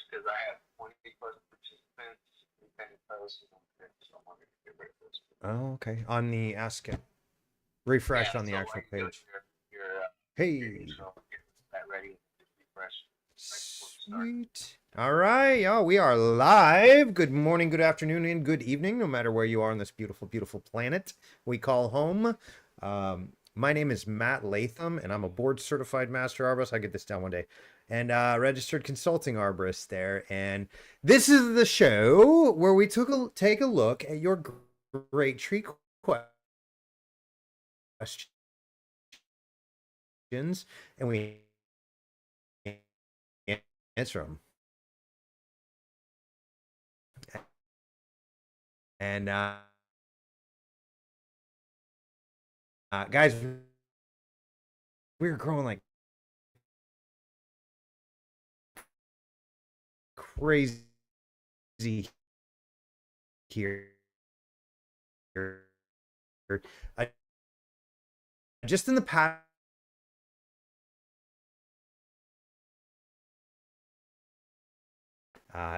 because I have 20 plus participants in penny posts, so I'm going to get rid of this. Oh, okay. On the ask it. Refresh Yeah, on the so actual while you do page. your Hey. intro, get that ready, just refresh right before you start. Sweet. All right, y'all. We are live. Good morning, good afternoon, and good evening, no matter where you are on this beautiful, beautiful planet we call home. My name is Matt Latham, and I'm a board certified master arborist. I get this down one day, and registered consulting arborist there. And this is the show where we take a look at your great tree questions, and we answer them. And guys, we were growing like crazy here. Uh, just in the past,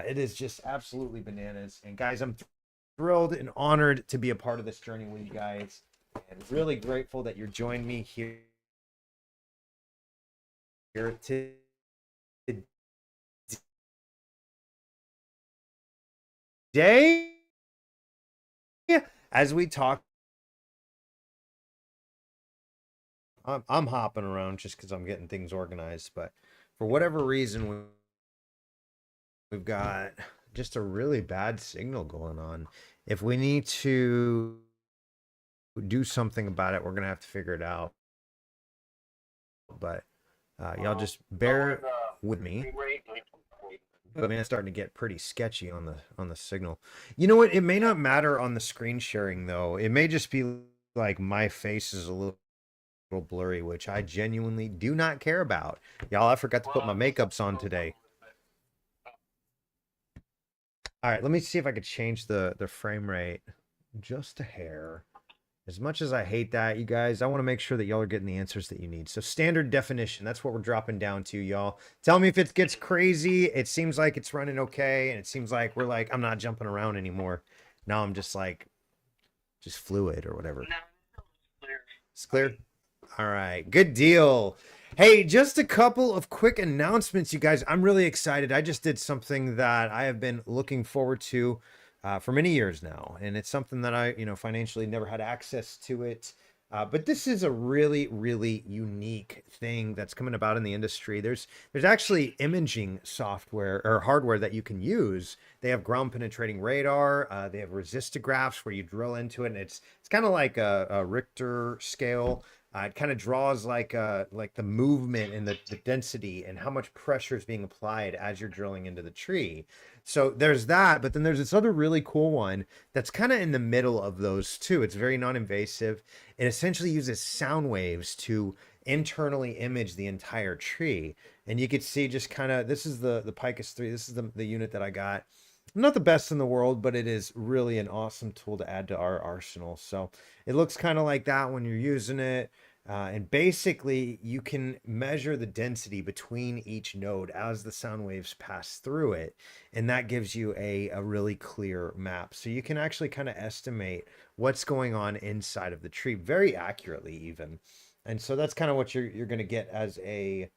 it is just absolutely bananas. And guys, I'm thrilled and honored to be a part of this journey with you guys, and really grateful that you're joining me here today as we talk. I'm hopping around just because I'm getting things organized, but for whatever reason, we've got just a really bad signal going on. If we need to do something about it, we're gonna have to figure it out. But y'all just bear with me. But man, it's starting to get pretty sketchy on the signal. You know what? It may not matter on the screen sharing though. It may just be like my face is a little blurry, which I genuinely do not care about. Y'all, I forgot to put my makeups on today. All right, let me see if I could change the frame rate just a hair. As much as I hate that, you guys, I want to make sure that y'all are getting the answers that you need. So standard definition, that's what we're dropping down to, y'all. Tell me if it gets crazy. It seems like it's running okay, and it seems like we're like, I'm not jumping around anymore. Now I'm just like, just fluid or whatever. It's clear? All right, good deal. Hey, just a couple of quick announcements, you guys. I'm really excited. I just did something that I have been looking forward to for many years now, and it's something that I, financially never had access to it. But this is a really, really unique thing that's coming about in the industry. There's actually imaging software or hardware that you can use. They have ground penetrating radar. They have resistographs where you drill into it, and it's kind of like a Richter scale. It kind of draws like the movement and the density and how much pressure is being applied as you're drilling into the tree. So there's that, but then there's this other really cool one that's kind of in the middle of those two. It's very non-invasive. It essentially uses sound waves to internally image the entire tree. And you could see just kind of, this is the Picus 3. This is the unit that I got. Not the best in the world, but it is really an awesome tool to add to our arsenal. So it looks kind of like that when you're using it. And basically, you can measure the density between each node as the sound waves pass through it. And that gives you a really clear map. So you can actually kind of estimate what's going on inside of the tree very accurately, even. And so that's kind of what you're going to get as a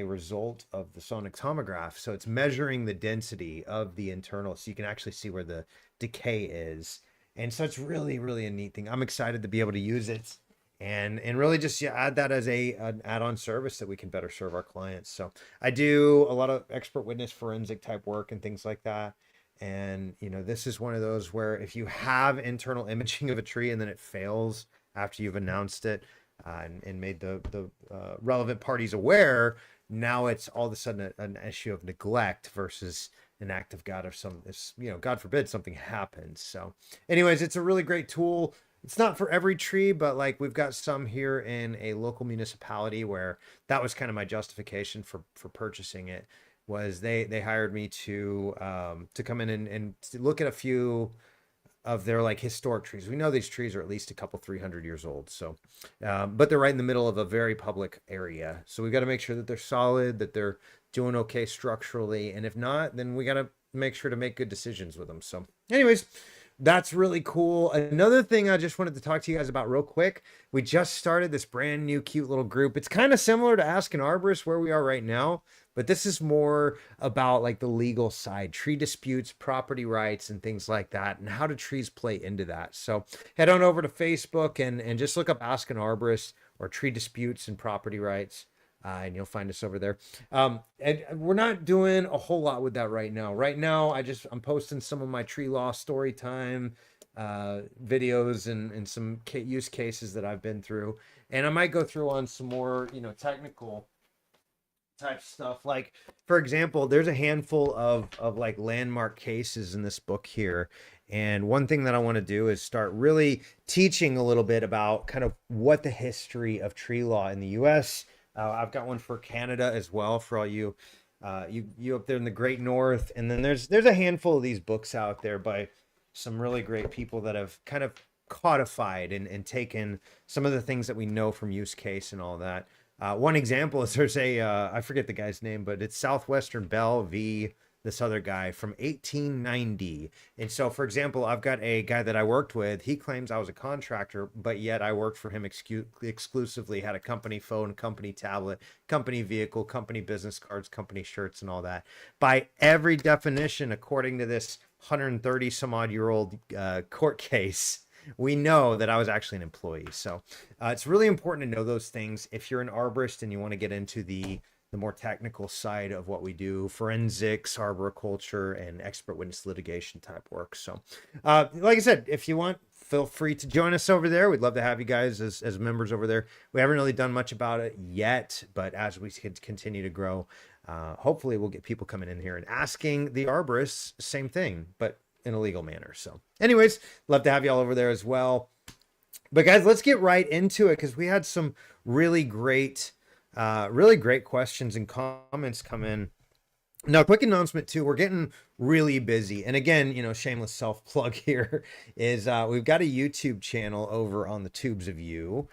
result of the sonic tomograph. So it's measuring the density of the internal, so you can actually see where the decay is. And so it's really, really a neat thing. I'm excited to be able to use it and really just add that as an add-on service that we can better serve our clients. So I do a lot of expert witness forensic type work and things like that. And this is one of those where if you have internal imaging of a tree and then it fails after you've announced it, and made the relevant parties aware, now it's all of a sudden an issue of neglect versus an act of God, if God forbid something happens. So anyways, it's a really great tool. It's not for every tree, but like we've got some here in a local municipality where that was kind of my justification for purchasing it. Was they hired me to come in and look at a few of their like historic trees. We know these trees are at least a couple 300 years old. So, but they're right in the middle of a very public area. So we've got to make sure that they're solid, that they're doing okay structurally. And if not, then we got to make sure to make good decisions with them. So anyways, that's really cool. Another thing I just wanted to talk to you guys about real quick. We just started this brand new cute little group. It's kind of similar to Ask an Arborist where we are right now, but this is more about like the legal side, tree disputes, property rights, and things like that, and how do trees play into that. So head on over to Facebook and just look up Ask an Arborist or tree disputes and property rights. And you'll find us over there. And we're not doing a whole lot with that right now. Right now, I'm posting some of my tree law story time videos and some use cases that I've been through. And I might go through on some more, technical type stuff. Like, for example, there's a handful of like landmark cases in this book here. And one thing that I want to do is start really teaching a little bit about kind of what the history of tree law in the U.S. I've got one for Canada as well for all you up there in the Great North. And then there's a handful of these books out there by some really great people that have kind of codified and taken some of the things that we know from use case and all that. One example is there's I forget the guy's name, but it's Southwestern Bell v. this other guy from 1890. And so, for example, I've got a guy that I worked with. He claims I was a contractor, but yet I worked for him exclusively, had a company phone, company tablet, company vehicle, company business cards, company shirts, and all that. By every definition, according to this 130 some odd year old court case, we know that I was actually an employee. So it's really important to know those things. If you're an arborist and you want to get into the more technical side of what we do, forensics, arboriculture, and expert witness litigation type work. So like I said, if you want, feel free to join us over there. We'd love to have you guys as members over there. We haven't really done much about it yet, but as we continue to grow, hopefully we'll get people coming in here and asking the arborists same thing, but in a legal manner. So anyways, love to have y'all over there as well. But guys, let's get right into it because we had some really great questions and comments come in. Now, quick announcement too, we're getting really busy. And again, shameless self-plug here is we've got a YouTube channel over on the Tubes of You.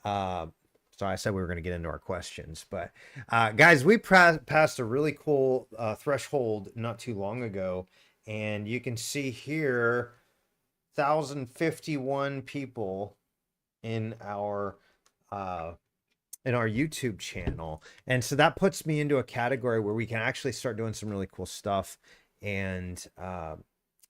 So I said we were going to get into our questions, but guys, we passed a really cool threshold not too long ago. And you can see here, 1,051 people in our YouTube channel. And so that puts me into a category where we can actually start doing some really cool stuff and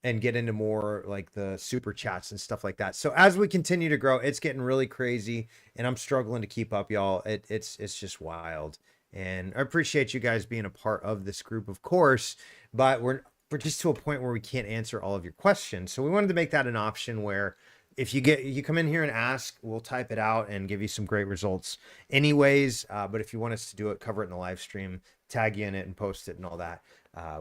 get into more like the super chats and stuff like that. So as we continue to grow, it's getting really crazy and I'm struggling to keep up, y'all. It's just wild. And I appreciate you guys being a part of this group, of course, but we're just to a point where we can't answer all of your questions. So we wanted to make that an option where if you come in here and ask, we'll type it out and give you some great results anyways. But if you want us to do it, cover it in the live stream, tag you in it and post it and all that,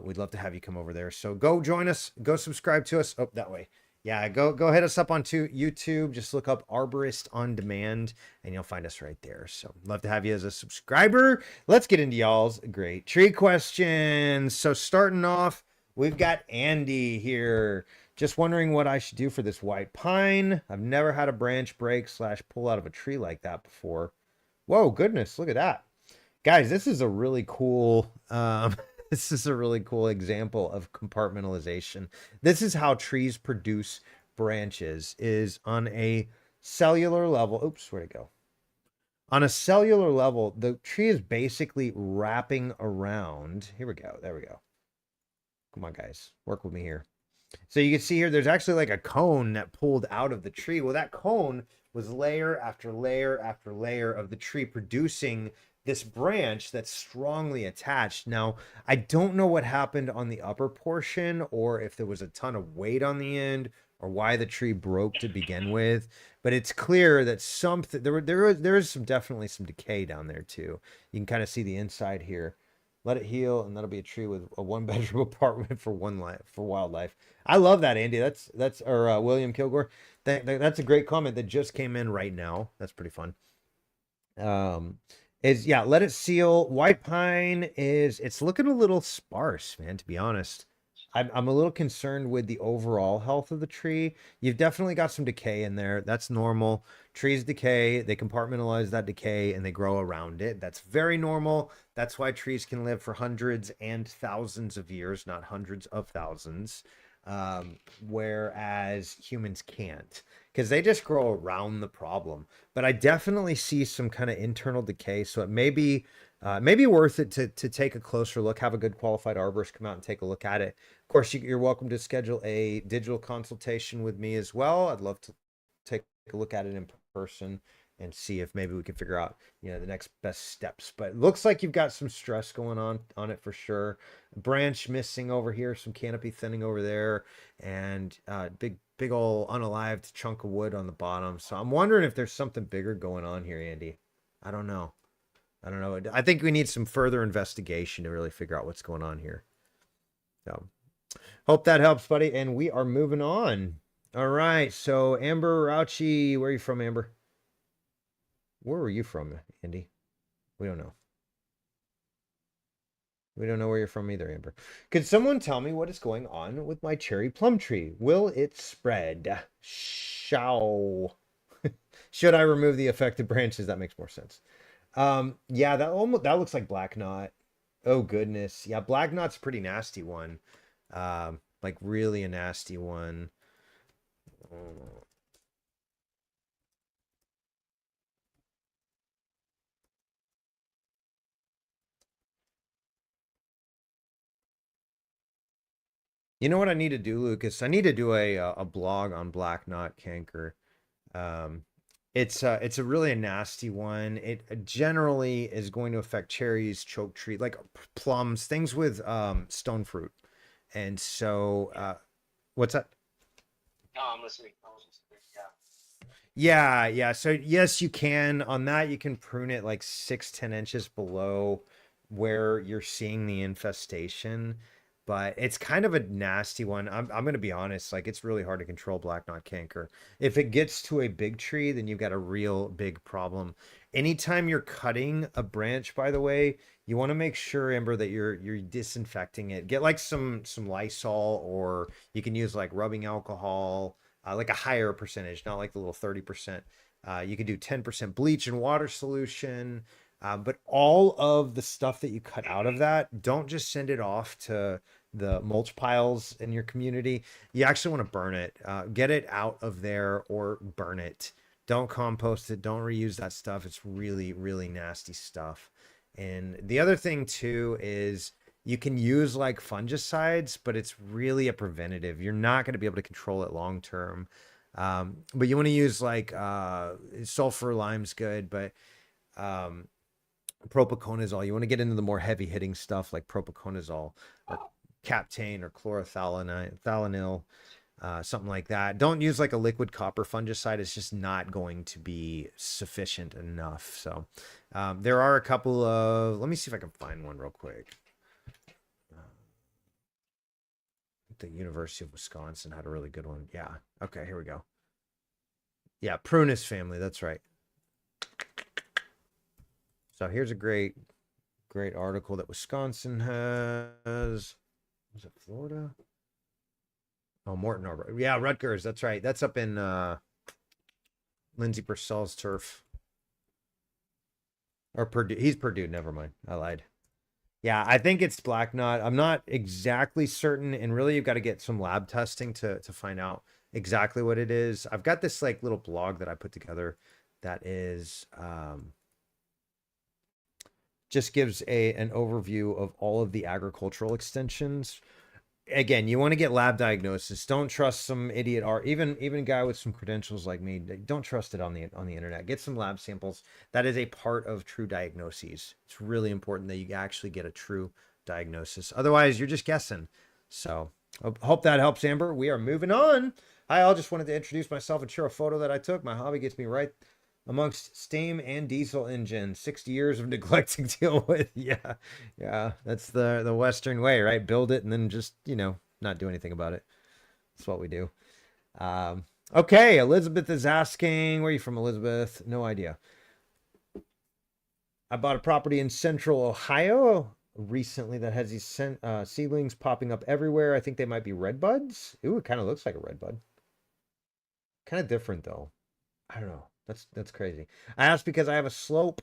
we'd love to have you come over there. So go join us, go subscribe to us. Oh, that way. Yeah, go hit us up on YouTube. Just look up Arborist on Demand and you'll find us right there. So love to have you as a subscriber. Let's get into y'all's great tree questions. So starting off, we've got Andy here. Just wondering what I should do for this white pine. I've never had a branch break / pull out of a tree like that before. Whoa, goodness, look at that. Guys, this is a really cool this is a really cool example of compartmentalization. This is how trees produce branches, is on a cellular level. Oops, where'd it go? On a cellular level, the tree is basically wrapping around. Here we go. There we go. Come on, guys. Work with me here. So you can see here, there's actually like a cone that pulled out of the tree. Well, that cone was layer after layer after layer of the tree producing this branch that's strongly attached. Now, I don't know what happened on the upper portion or if there was a ton of weight on the end or why the tree broke to begin with, but it's clear that something, there is definitely some decay down there too. You can kind of see the inside here. Let it heal, and that'll be a tree with a one-bedroom apartment for wildlife. I love that, Andy. That's William Kilgore. That's a great comment that just came in right now. That's pretty fun. Let it seal. White pine it's looking a little sparse, man, to be honest. I'm a little concerned with the overall health of the tree. You've definitely got some decay in there. That's normal. Trees decay, they compartmentalize that decay and they grow around it. That's very normal. That's why trees can live for hundreds and thousands of years, not hundreds of thousands, whereas humans can't because they just grow around the problem. But I definitely see some kind of internal decay. So it may be worth it to take a closer look, have a good qualified arborist come out and take a look at it. Of course, you're welcome to schedule a digital consultation with me as well. I'd love to take a look at it in person and see if maybe we can figure out, the next best steps. But it looks like you've got some stress going on it for sure. Branch missing over here, some canopy thinning over there, and big old unalived chunk of wood on the bottom. So I'm wondering if there's something bigger going on here, Andy. I don't know. I think we need some further investigation to really figure out what's going on here. So hope that helps, buddy. And we are moving on. All right. So Amber Rauchi, where are you from, Amber? Where were you from, Andy? We don't know. We don't know where you're from either, Amber. Could someone tell me what is going on with my cherry plum tree? Will it spread? Shall should I remove the affected branches? That makes more sense. Yeah, that looks like black knot. Oh goodness. Yeah, black knot's a pretty nasty one. Like really a nasty one. You know what I need to do, Lucas? I need to do a blog on black knot canker. Um, it's a really nasty one. It generally is going to affect cherries, choke tree, like plums, things with stone fruit. And so, what's that? No, I'm listening. I was listening. Yeah. So yes, you can. On that, you can prune it like 6-10 inches below where you're seeing the infestation. But it's kind of a nasty one. I'm gonna be honest, like it's really hard to control black knot canker. If it gets to a big tree, then you've got a real big problem. Anytime you're cutting a branch, by the way, you want to make sure, Amber, that you're disinfecting it. Get like some Lysol, or you can use like rubbing alcohol, like a higher percentage, not like the little 30%. You can do 10% bleach and water solution. But all of the stuff that you cut out of that, don't just send it off to the mulch piles in your community. You actually want to burn it. Get it out of there or burn it. Don't compost it. Don't reuse that stuff. It's really, really nasty stuff. And the other thing too is you can use like fungicides, but it's really a preventative. You're not going to be able to control it long term. But you want to use like sulfur lime's good, but propiconazole. You want to get into the more heavy hitting stuff like propiconazole or captane or chlorothalonil, something like that. Don't use like a liquid copper fungicide. It's just not going to be sufficient enough. So there are a couple of, let me see if I can find one real quick. The University of Wisconsin had a really good one. Yeah. Okay, here we go. Yeah, Prunus family. That's right. So here's a great article that Wisconsin has. Was it Florida? Oh, Morton Arbor. Yeah, Rutgers. That's right. That's up in Lindsay Purcell's turf. Or Purdue. He's Purdue. Never mind. I lied. Yeah, I think it's black knot. I'm not exactly certain, and really you've got to get some lab testing to find out exactly what it is. I've got this like little blog that I put together that is just gives an overview of all of the agricultural extensions. Again, you want to get lab diagnosis. Don't trust some idiot or even a guy with some credentials like me. Don't trust it on the internet. Get some lab samples. That is a part of true diagnoses. It's really important that you actually get a true diagnosis. Otherwise, you're just guessing. So, hope that helps, Amber. We are moving on. Hi, I just wanted to introduce myself and share a photo that I took. My hobby gets me right amongst steam and diesel engines. 60 years of neglecting to deal with. Yeah. That's the Western way, right? Build it and then just, not do anything about it. That's what we do. Okay. Elizabeth is asking, where are you from, Elizabeth? No idea. I bought a property in central Ohio. recently that has these seedlings popping up everywhere. I think they might be red buds. Ooh, it kind of looks like a red bud. Kind of different though. I don't know. That's crazy. I asked because I have a slope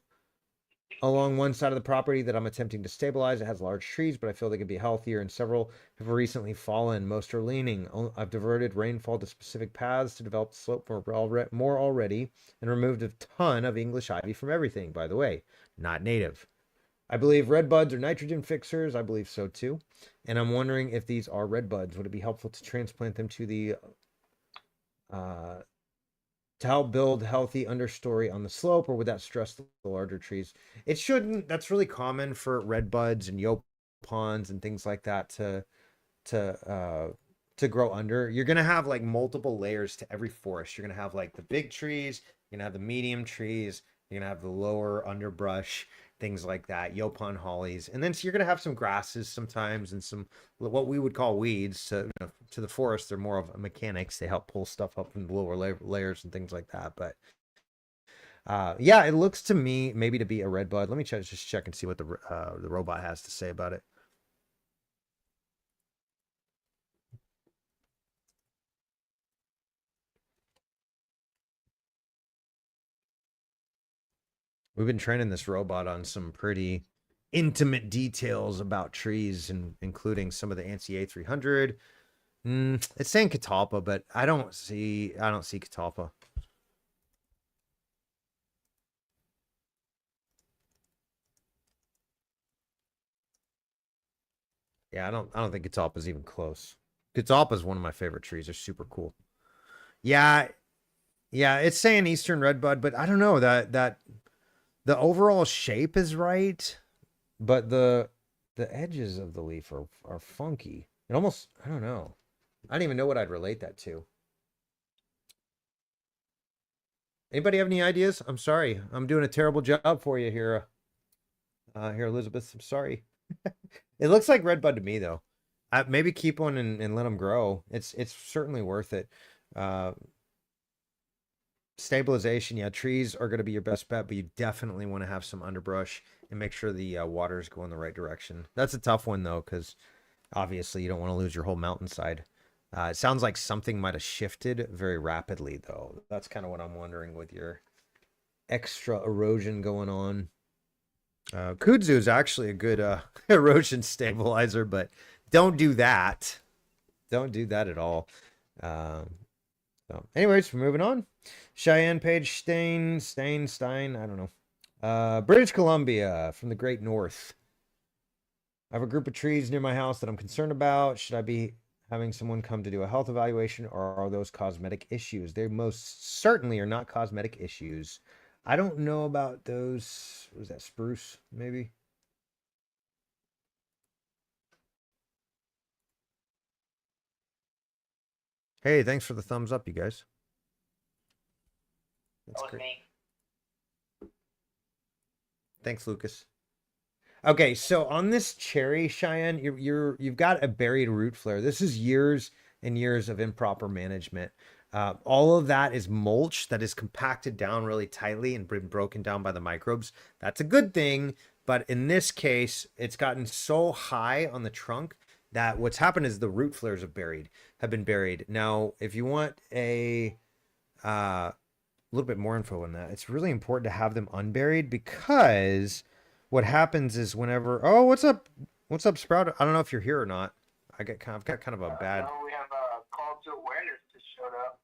along one side of the property that I'm attempting to stabilize. It has large trees, but I feel they could be healthier, and several have recently fallen. Most are leaning. I've diverted rainfall to specific paths to develop the slope more already, and removed a ton of English ivy from everything. By the way, not native. I believe red buds are nitrogen fixers. I believe so too. And I'm wondering if these are red buds. Would it be helpful to transplant them to the uh, to help build healthy understory on the slope, or would that stress the larger trees? It shouldn't. That's really common for red buds and yopons and things like that to grow under. You're gonna have like multiple layers to every forest. You're gonna have like the big trees, you're gonna have the medium trees, you're gonna have the lower underbrush, things like that, yopon hollies, and then so you're gonna have some grasses sometimes and some what we would call weeds. To the forest, they're more of mechanics. They help pull stuff up from the lower layers and things like that. But yeah, it looks to me maybe to be a red bud. Let me just check and see what the robot has to say about it. We've been training this robot on some pretty intimate details about trees, and including some of the ANSI A300. It's saying catalpa, but I don't see catalpa. Yeah, I don't think catalpa is even close. Catalpa is one of my favorite trees. They're super cool. Yeah, yeah, it's saying Eastern Redbud, but I don't know that the overall shape is right, but the edges of the leaf are funky. It almost, I don't know. I don't even know what I'd relate that to. Anybody have any ideas? I'm sorry. I'm doing a terrible job for you here. Here, Elizabeth. I'm sorry. It looks like red bud to me though. Maybe keep one and let them grow. It's certainly worth it. Uh, Stabilization, yeah, trees are going to be your best bet, but you definitely want to have some underbrush and make sure the waters go in the right direction. That's a tough one though, because obviously you don't want to lose your whole mountainside. It sounds like something might have shifted very rapidly though. That's kind of what I'm wondering with your extra erosion going on. Kudzu is actually a good erosion stabilizer, but don't do that. Don't do that at all. Um, so, anyways, we're moving on. Cheyenne Page Stein. I don't know. British Columbia from the Great North. I have a group of trees near my house that I'm concerned about. Should I be having someone come to do a health evaluation, or are those cosmetic issues? They most certainly are not cosmetic issues. I don't know about those. Was that spruce? Maybe. Hey, thanks for the thumbs up, you guys. That's great. Me. Thanks, Lucas. Okay, so on this cherry, Cheyenne, you've got a buried root flare. This is years and years of improper management. All of that is mulch that is compacted down really tightly and been broken down by the microbes. That's a good thing, but in this case, it's gotten so high on the trunk that what's happened is the root flares have been buried. Now, if you want a little bit more info on that, it's really important to have them unburied, because what happens is whenever, oh, what's up, Sprout? I don't know if you're here or not. I've got kind of a bad. No, we have a call to awareness to shut up.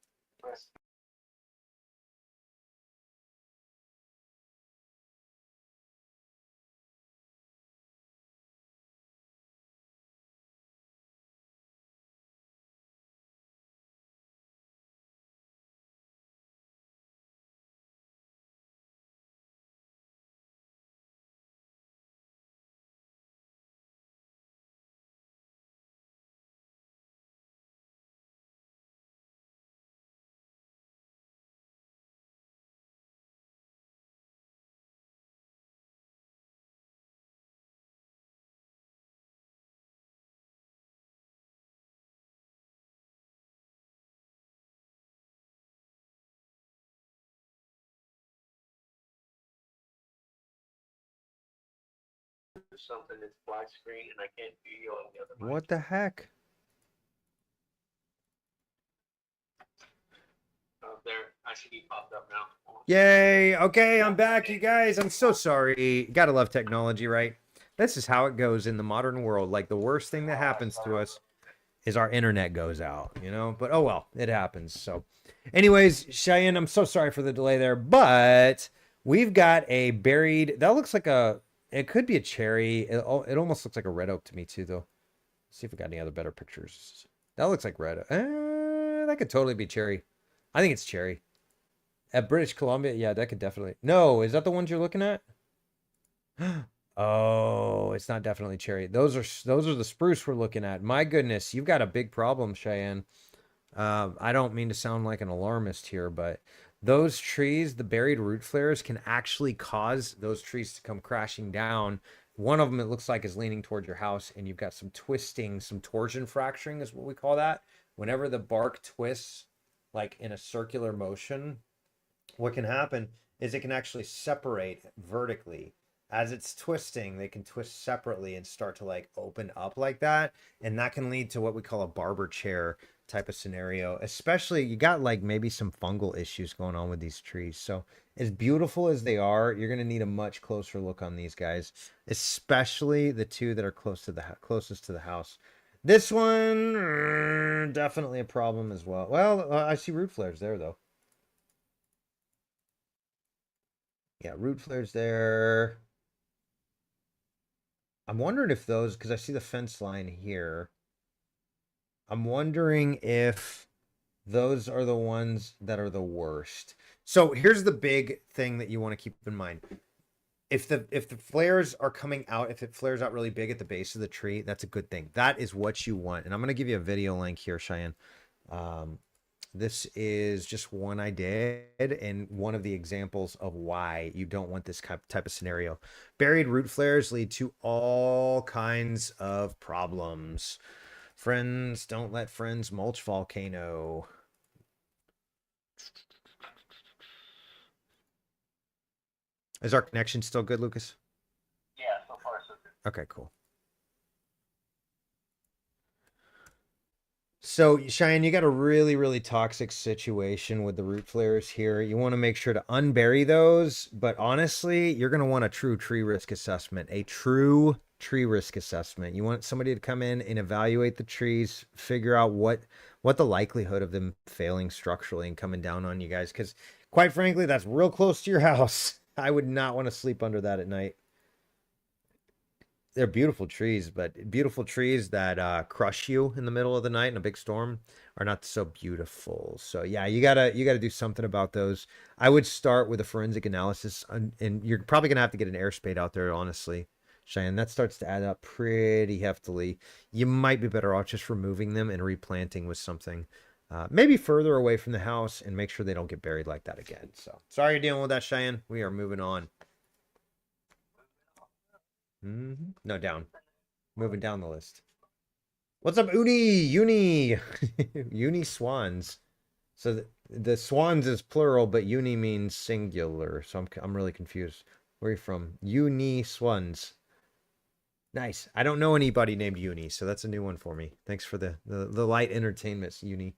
through something that's black screen and I can't hear you on the other mic. What the heck? There, I see he popped up now. Yay. Okay, I'm back, you guys. I'm so sorry. Gotta love technology, right? This is how it goes in the modern world. Like, the worst thing that happens to us is our internet goes out, you know? But oh well, it happens. So anyways, Cheyenne, I'm so sorry for the delay there, but we've got a buried, that looks like it could be a cherry. It almost looks like a red oak to me too, though. Let's see if we got any other better pictures. That looks like red. That could totally be cherry. I think it's cherry. At British Columbia, yeah, that could definitely. No, is that the ones you're looking at? Oh, it's not definitely cherry. Those are the spruce we're looking at. My goodness, you've got a big problem, Cheyenne. I don't mean to sound like an alarmist here, but those trees, the buried root flares, can actually cause those trees to come crashing down. One of them, it looks like, is leaning towards your house, and you've got some twisting, some torsion fracturing is what we call that. Whenever the bark twists, like in a circular motion, what can happen is it can actually separate vertically. As it's twisting, they can twist separately and start to like open up like that. And that can lead to what we call a barber chair type of scenario. Especially, you got like maybe some fungal issues going on with these trees. So as beautiful as they are, you're going to need a much closer look on these guys, especially the two that are closest to the house. This one, definitely a problem as well. Well, I see root flares there, though. Yeah, root flares there. I'm wondering if those, because I see the fence line here. I'm wondering if those are the ones that are the worst. So here's the big thing that you want to keep in mind. If the flares are coming out, if it flares out really big at the base of the tree, that's a good thing. That is what you want. And I'm going to give you a video link here, Cheyenne. This is just one I did, and one of the examples of why you don't want this type of scenario. Buried root flares lead to all kinds of problems. Friends, don't let friends mulch volcano. Is our connection still good, Lucas? Yeah, so far so good. Okay, cool. So, Cheyenne, you got a really, really toxic situation with the root flares here. You want to make sure to unbury those, but honestly, you're going to want a true tree risk assessment, a true tree risk assessment. You want somebody to come in and evaluate the trees, figure out what the likelihood of them failing structurally and coming down on you guys, because quite frankly, that's real close to your house. I would not want to sleep under that at night. They're beautiful trees, but beautiful trees that crush you in the middle of the night in a big storm are not so beautiful. So yeah, you gotta do something about those. I would start with a forensic analysis, and you're probably gonna have to get an air spade out there, honestly, Cheyenne. That starts to add up pretty heftily. You might be better off just removing them and replanting with something, maybe further away from the house, and make sure they don't get buried like that again. So sorry you're dealing with that, Cheyenne. We are moving on. No, down. Moving down the list. What's up, Uni? Uni swans. So the swans is plural, but uni means singular. So I'm really confused. Where are you from? Uni swans. Nice. I don't know anybody named Uni, so that's a new one for me. Thanks for the light entertainment, Uni.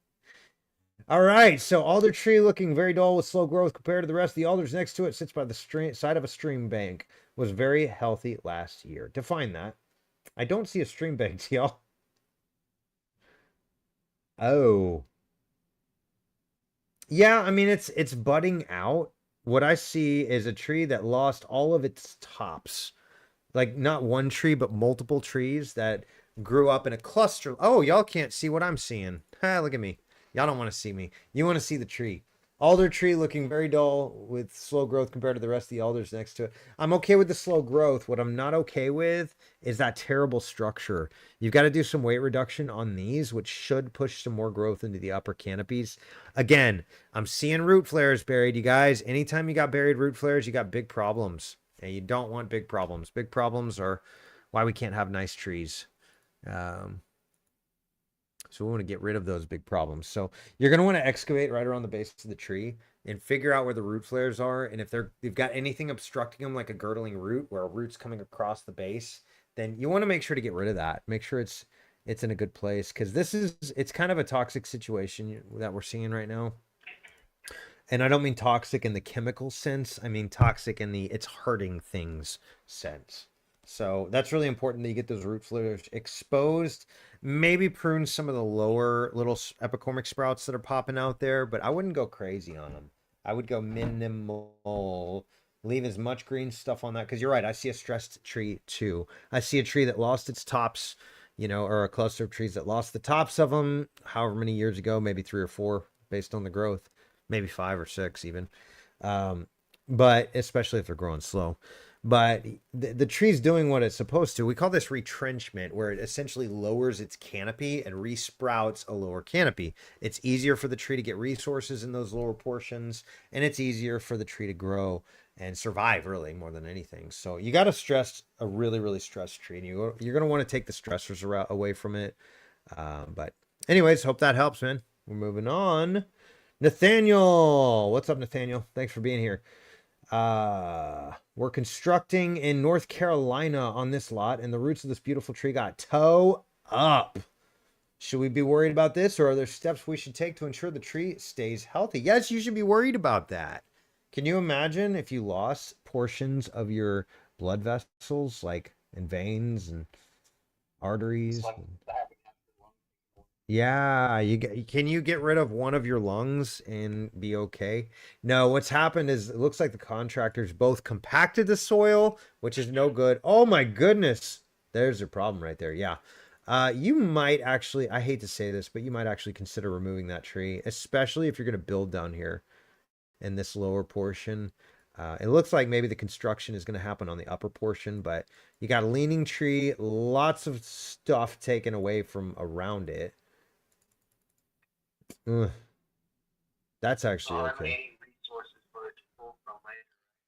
All right, so alder tree looking very dull with slow growth compared to the rest of the alders next to it. Sits by the side of a stream bank. Was very healthy last year. Define that. I don't see a stream bank, y'all. Oh. Yeah, I mean, it's budding out. What I see is a tree that lost all of its tops. Like, not one tree, but multiple trees that grew up in a cluster. Oh, y'all can't see what I'm seeing. Ha, look at me. Y'all don't want to see me. You want to see the tree. Alder tree looking very dull with slow growth compared to the rest of the alders next to it. I'm okay with the slow growth. What I'm not okay with is that terrible structure. You've got to do some weight reduction on these, which should push some more growth into the upper canopies. Again, I'm seeing root flares buried, you guys. Anytime you got buried root flares, you got big problems. And you don't want big problems. Big problems are why we can't have nice trees. So we want to get rid of those big problems. So you're going to want to excavate right around the base of the tree and figure out where the root flares are. And if they've got anything obstructing them, like a girdling root where a root's coming across the base, then you want to make sure to get rid of that. Make sure it's in a good place, because it's kind of a toxic situation that we're seeing right now. And I don't mean toxic in the chemical sense. I mean toxic in the it's hurting things sense. So that's really important that you get those root flares exposed. Maybe prune some of the lower little epicormic sprouts that are popping out there, but I wouldn't go crazy on them. I would go minimal. Leave as much green stuff on that, because you're right. I see a stressed tree too. I see a tree that lost its tops, or a cluster of trees that lost the tops of them however many years ago, maybe 3 or 4 based on the growth, maybe 5 or 6 even. But especially if they're growing slow. But the tree's doing what it's supposed to. We call this retrenchment, where it essentially lowers its canopy and resprouts a lower canopy. It's easier for the tree to get resources in those lower portions, and it's easier for the tree to grow and survive, really, more than anything. So you got to stress a really, really stressed tree, and you're going to want to take the stressors away from it. But anyways, hope that helps, man. We're moving on. Nathaniel, what's up, Nathaniel? Thanks for being here. We're constructing in North Carolina on this lot, and the roots of this beautiful tree got toe up. Should we be worried about this, or are there steps we should take to ensure the tree stays healthy? Yes, you should be worried about that. Can you imagine if you lost portions of your blood vessels, like in veins and arteries? Yeah, can you get rid of one of your lungs and be okay? No, what's happened is it looks like the contractors both compacted the soil, which is no good. Oh my goodness. There's your problem right there. Yeah. You might actually, I hate to say this, but you might actually consider removing that tree, especially if you're going to build down here in this lower portion. It looks like maybe the construction is going to happen on the upper portion, but you got a leaning tree, lots of stuff taken away from around it. Ugh. That's actually okay.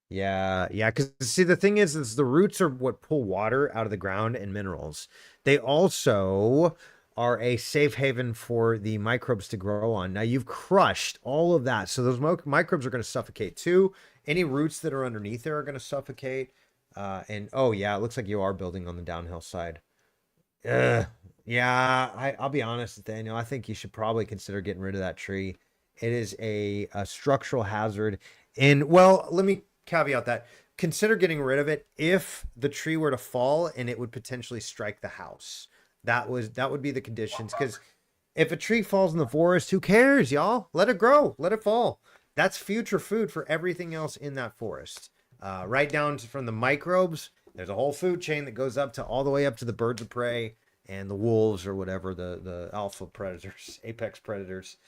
Yeah, because see, the thing is the roots are what pull water out of the ground and minerals. They also are a safe haven for the microbes to grow on. Now you've crushed all of that, so those microbes are going to suffocate too. Any roots that are underneath there are going to suffocate. And oh yeah, it looks like you are building on the downhill side. Ugh. Yeah, I'll be honest, Daniel. I think you should probably consider getting rid of that tree. It is a structural hazard. And well, let me caveat that. Consider getting rid of it if the tree were to fall and it would potentially strike the house. That would be the conditions. Because if a tree falls in the forest, who cares, y'all? Let it grow. Let it fall. That's future food for everything else in that forest. Right down from the microbes. There's a whole food chain that goes up to all the way up to the birds of prey and the wolves or whatever, the alpha predators, apex predators.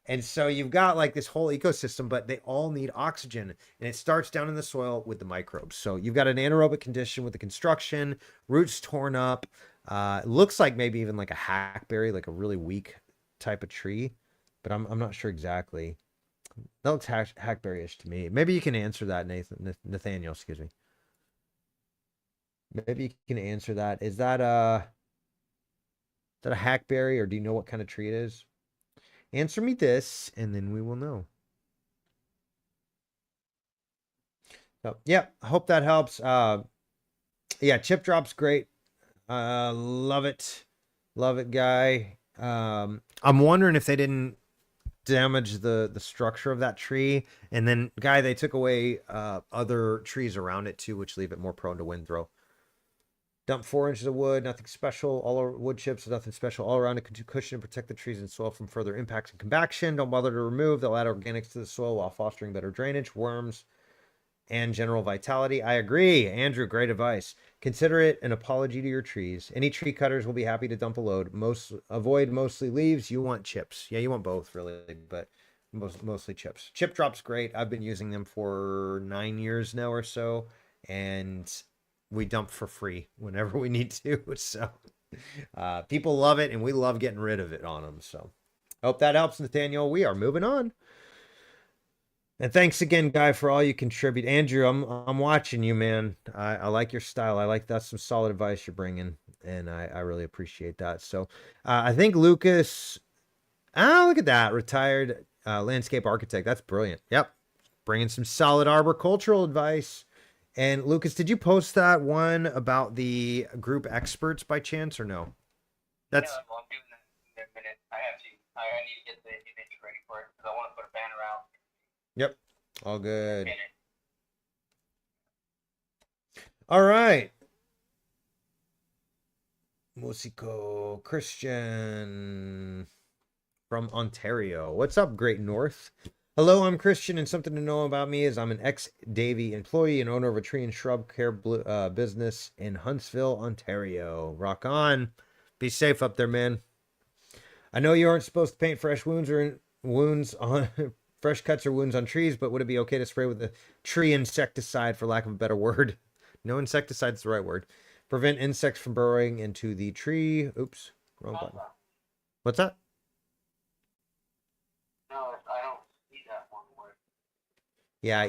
And so you've got like this whole ecosystem, but they all need oxygen, and it starts down in the soil with the microbes. So you've got an anaerobic condition with the construction, roots torn up. It looks like maybe even like a hackberry, like a really weak type of tree, but I'm not sure exactly. That looks hackberry-ish to me. Maybe you can answer that, Nathaniel, excuse me. Maybe you can answer that. Is that a hackberry, or do you know what kind of tree it is? Answer me this, and then we will know. So, yeah, I hope that helps. Yeah, chip drop's great. Love it. Love it, guy. I'm wondering if they didn't damage the structure of that tree. And then, guy, they took away other trees around it, too, which leave it more prone to wind throw. Dump 4 inches of wood, nothing special. All our wood chips, nothing special. All around to cushion and protect the trees and soil from further impacts and compaction. Don't bother to remove. They'll add organics to the soil while fostering better drainage, worms, and general vitality. I agree. Andrew, great advice. Consider it an apology to your trees. Any tree cutters will be happy to dump a load. Avoid mostly leaves. You want chips. Yeah, you want both, really, but mostly chips. Chip drop's great. I've been using them for 9 years now or so, and we dump for free whenever we need to. So people love it, and we love getting rid of it on them. So hope that helps, Nathaniel. We are moving on. And thanks again, Guy, for all you contribute. Andrew, I'm watching you, man. I like your style. I like that's some solid advice you're bringing, and I really appreciate that. So I think Lucas, look at that, retired landscape architect. That's brilliant. Yep, bringing some solid arboricultural advice. And Lucas, did you post that one about the group experts by chance or no? That's Yeah, well, I'm doing that in a minute. I need to get the image ready for it because I want to put a banner out. yep. All good. In it. All right. Musico Christian from Ontario. What's up, Great North? Hello, I'm Christian, and something to know about me is I'm an ex-Davy employee and owner of a tree and shrub care business in Huntsville, Ontario. Rock on. Be safe up there, man. I know you aren't supposed to paint fresh wounds on fresh cuts or wounds on trees, but would it be okay to spray with a tree insecticide, for lack of a better word? No, insecticide is the right word. Prevent insects from burrowing into the tree. Oops, wrong button. What's that? No, I don't see that one word. Yeah,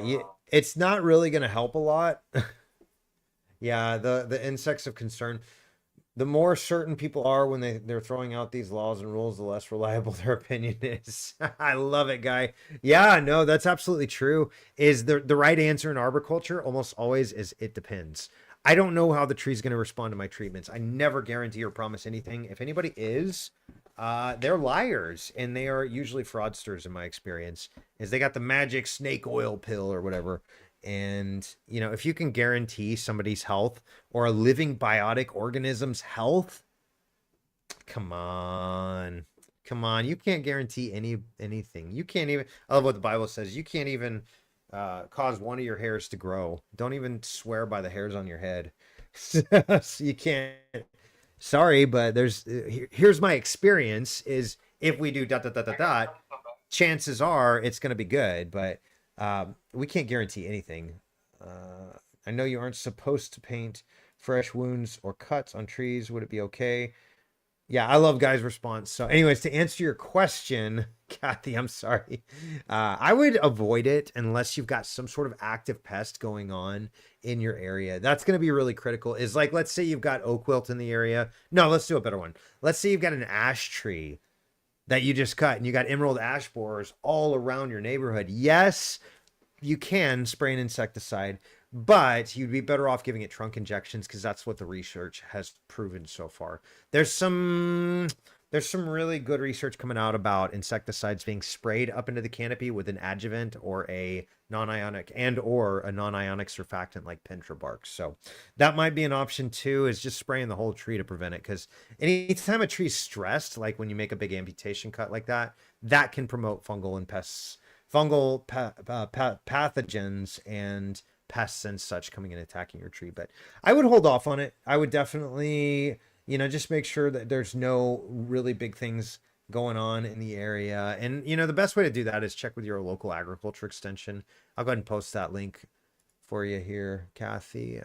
it's not really going to help a lot. Yeah, the insects of concern. The more certain people are when they're throwing out these laws and rules, the less reliable their opinion is. I love it, guy. Yeah, no, that's absolutely true. Is the right answer in arboriculture almost always is it depends. I don't know how the tree's going to respond to my treatments. I never guarantee or promise anything. If anybody is, they're liars, and they are usually fraudsters in my experience. Is they got the magic snake oil pill or whatever. And, you know, if you can guarantee somebody's health or a living biotic organism's health, come on. Come on. You can't guarantee anything. You can't even, I love what the Bible says. You can't even cause one of your hairs to grow. Don't even swear by the hairs on your head. So you can't. Sorry, but here's my experience is if we do ... chances are it's going to be good, but we can't guarantee anything. I know you aren't supposed to paint fresh wounds or cuts on trees. Would it be okay? Yeah, I love guys' response. So anyways, to answer your question, Kathy, I'm sorry. I would avoid it unless you've got some sort of active pest going on in your area. That's going to be really critical. Is like, let's say you've got oak wilt in the area. No, let's do a better one. Let's say you've got an ash tree that you just cut and you got emerald ash borers all around your neighborhood. Yes, you can spray an insecticide, but you'd be better off giving it trunk injections because that's what the research has proven so far. There's some really good research coming out about insecticides being sprayed up into the canopy with an adjuvant or a non-ionic surfactant like petrobark. So that might be an option too, is just spraying the whole tree to prevent it. Because anytime a tree's stressed, like when you make a big amputation cut like that, that can promote fungal and pathogens and pests and such coming and attacking your tree. But I would hold off on it. I would definitely, just make sure that there's no really big things going on in the area. And, the best way to do that is check with your local agriculture extension. I'll go ahead and post that link for you here, Kathy.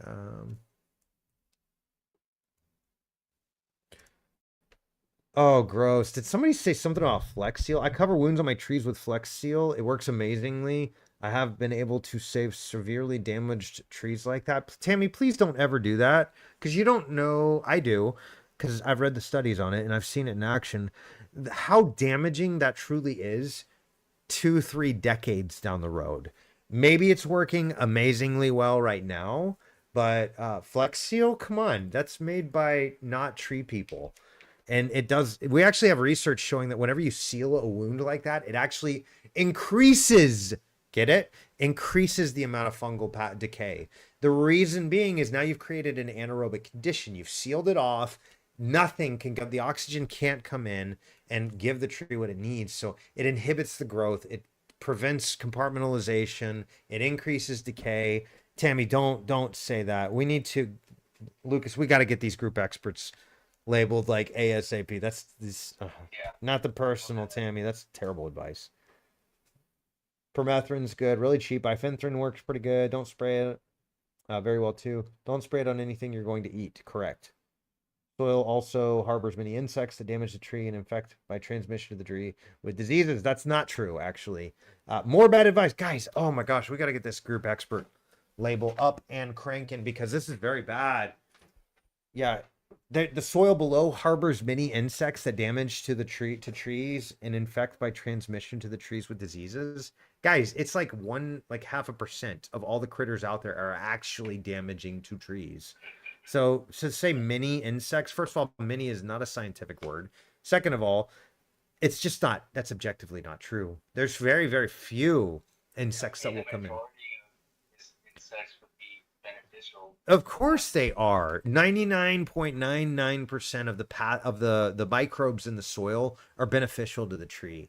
Oh, gross. Did somebody say something about Flex Seal? I cover wounds on my trees with Flex Seal. It works amazingly. I have been able to save severely damaged trees like that. Tammy, please don't ever do that because you don't know. I do because I've read the studies on it and I've seen it in action. How damaging that truly is 2-3 decades down the road. Maybe it's working amazingly well right now, but Flex Seal, come on, that's made by not tree people. And it does, we actually have research showing that whenever you seal a wound like that, it actually increases, get it? Increases the amount of fungal decay. The reason being is now you've created an anaerobic condition. You've sealed it off. Nothing can go, the oxygen can't come in and give the tree what it needs. So it inhibits the growth. It prevents compartmentalization. It increases decay. Tammy, don't say that. We need to, Lucas, we got to get these group experts labeled like ASAP. That's this, not the personal, Tammy. That's terrible advice. Permethrin's good, really cheap. Bifenthrin works pretty good. Don't spray it. Very well too. Don't spray it on anything you're going to eat. Correct. Soil also harbors many insects that damage the tree and infect by transmission to the tree with diseases. That's not true, actually. More bad advice, guys. Oh my gosh, we got to get this group expert label up and cranking because this is very bad. Yeah. the soil below harbors many insects that damage to the trees and infect by transmission to the trees with diseases. Guys, it's like 0.5% of all the critters out there are actually damaging to trees. So to say many insects, first of all, many is not a scientific word. Second of all, it's just not, that's objectively not true. There's very, very few Yeah, insects that and will the come in. majority of these insects would be beneficial. Of course they are. 99.99% of the microbes in the soil are beneficial to the tree.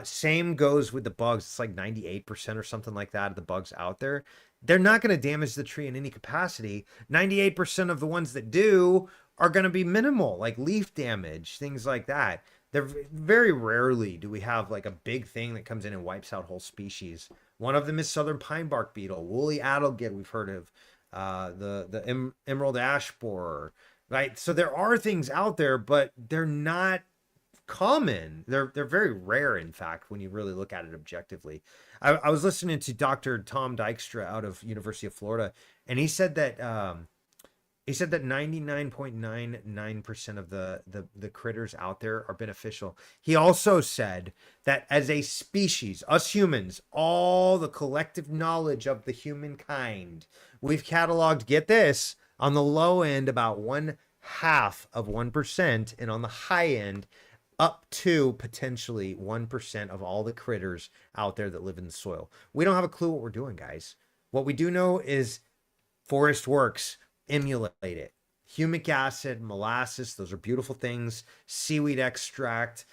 Same goes with the bugs. It's like 98% or something like that of the bugs out there. They're not going to damage the tree in any capacity. 98% of the ones that do are going to be minimal, like leaf damage, things like that. They're very rarely do we have like a big thing that comes in and wipes out whole species. One of them is southern pine bark beetle, woolly adelgid. We've heard of the emerald ash borer, right? So there are things out there, but they're not common. They're very rare, in fact, when you really look at it objectively. I was listening to Dr. Tom Dykstra out of University of Florida, and he said that 99.99% of the critters out there are beneficial. He also said that as a species, us humans, all the collective knowledge of the humankind, we've cataloged, get this, on the low end about 0.5%, and on the high end up to potentially 1% of all the critters out there that live in the soil. We don't have a clue what we're doing, guys. What we do know is forest works. Emulate it. Humic acid, molasses, those are beautiful things. Seaweed extract,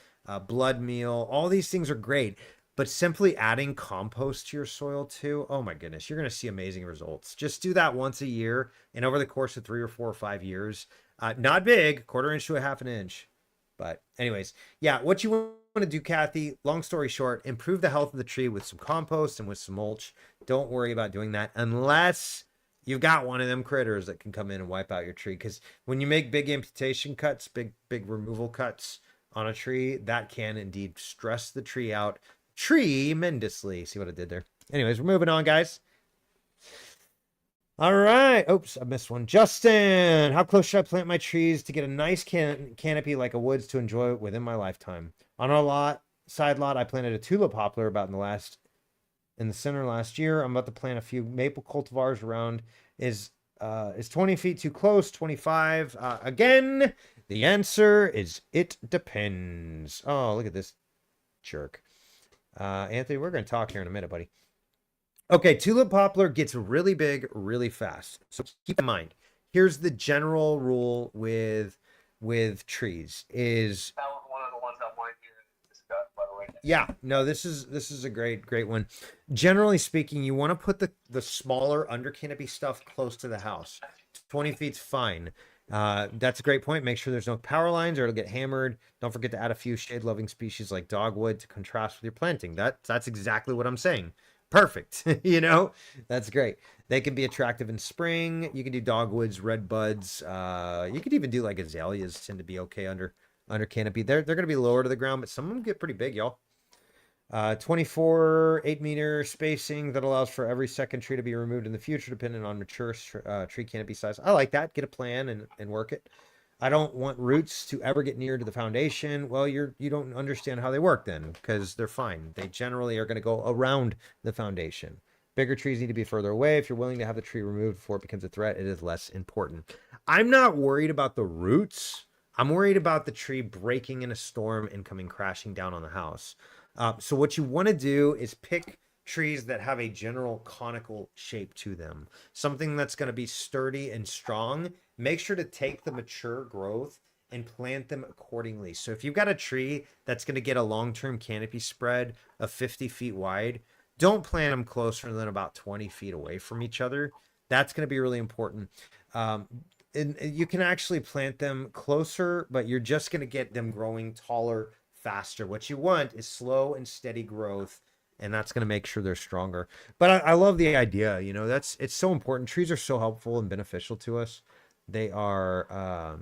blood meal, all these things are great. But simply adding compost to your soil too, oh my goodness, you're going to see amazing results. Just do that once a year, and over the course of 3 or 4 or 5 years, not big, 1/4 inch to 1/2 inch. But anyways, yeah, what you want to do, Kathy, long story short, improve the health of the tree with some compost and with some mulch. Don't worry about doing that unless you've got one of them critters that can come in and wipe out your tree. Because when you make big amputation cuts, big removal cuts on a tree, that can indeed stress the tree out tremendously. See what I did there? Anyways, we're moving on, guys. All right. Oops, I missed one. Justin, how close should I plant my trees to get a nice canopy like a woods to enjoy within my lifetime? On our side lot, I planted a tulip poplar about in the center last year. I'm about to plant a few maple cultivars around. Is 20 feet too close? 25? Again, the answer is it depends. Oh, look at this jerk. Anthony, we're going to talk here in a minute, buddy. Okay, tulip poplar gets really big really fast. So keep in mind, here's the general rule with trees is That was one of the ones I wanted you to discuss, by the way. yeah, no, this is a great one. Generally speaking, you want to put the smaller under canopy stuff close to the house. 20 feet's fine. That's a great point. Make sure there's no power lines or it'll get hammered. Don't forget to add a few shade loving species like dogwood to contrast with your planting. That's exactly what I'm saying. Perfect. You know, that's great. They can be attractive in spring. You can do dogwoods, red buds. You could even do like azaleas tend to be okay under canopy. They're going to be lower to the ground, but some of them get pretty big, y'all. 24 8-meter spacing that allows for every second tree to be removed in the future, depending on mature tree canopy size. I like that. Get a plan and work it. I don't want roots to ever get near to the foundation. Well, you don't understand how they work then, because they're fine. They generally are going to go around the foundation. Bigger trees need to be further away. If you're willing to have the tree removed before it becomes a threat, it is less important. I'm not worried about the roots. I'm worried about the tree breaking in a storm and coming crashing down on the house. So what you want to do is pick trees that have a general conical shape to them, something that's going to be sturdy and strong. Make sure to take the mature growth and plant them accordingly. So if you've got a tree that's going to get a long-term canopy spread of 50 feet wide, don't plant them closer than about 20 feet away from each other. That's going to be really important. And you can actually plant them closer, but you're just going to get them growing taller faster. What you want is slow and steady growth, and that's going to make sure they're stronger. But I love the idea. You know, it's so important. Trees are so helpful and beneficial to us. They are,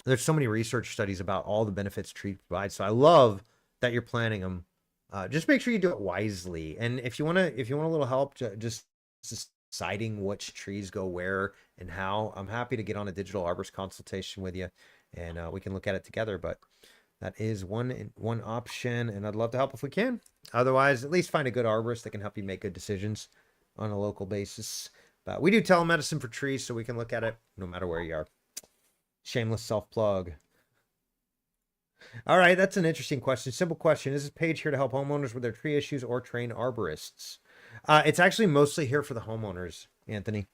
there's so many research studies about all the benefits trees provide. So I love that you're planting them. Just make sure you do it wisely. And if you want a little help, just deciding which trees go where and how, I'm happy to get on a digital arborist consultation with you, and we can look at it together. But that is one option, and I'd love to help if we can. Otherwise, at least find a good arborist that can help you make good decisions on a local basis. But we do telemedicine for trees, so we can look at it no matter where you are. Shameless self-plug. All right, that's an interesting question. Simple question. Is this page here to help homeowners with their tree issues or train arborists? It's actually mostly here for the homeowners, Anthony.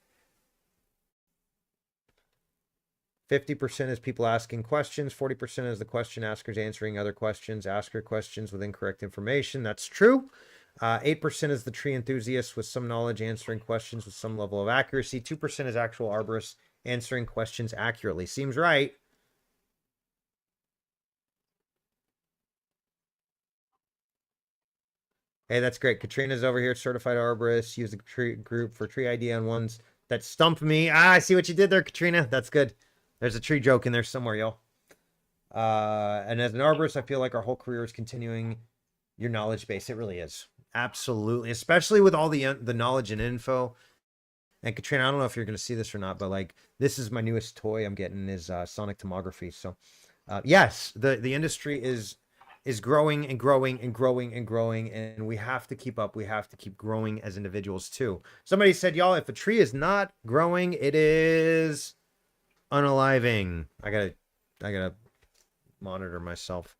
50% is people asking questions. 40% is the question askers answering other questions. Asker questions with incorrect information. That's true. 8% is the tree enthusiasts with some knowledge answering questions with some level of accuracy. 2% is actual arborists answering questions accurately. Seems right. Hey, that's great. Katrina's over here, certified arborist. Use the tree group for tree ID on ones that stump me. I see what you did there, Katrina. That's good. There's a tree joke in there somewhere, y'all. And as an arborist, I feel like our whole career is continuing your knowledge base. It really is. Absolutely. Especially with all the knowledge and info. And Katrina, I don't know if you're going to see this or not, but like, this is my newest toy I'm getting is sonic tomography. So yes, the industry is growing and growing and growing and growing, and we have to keep up. We have to keep growing as individuals too. Somebody said, y'all, if a tree is not growing, it is unaliving. I gotta monitor myself.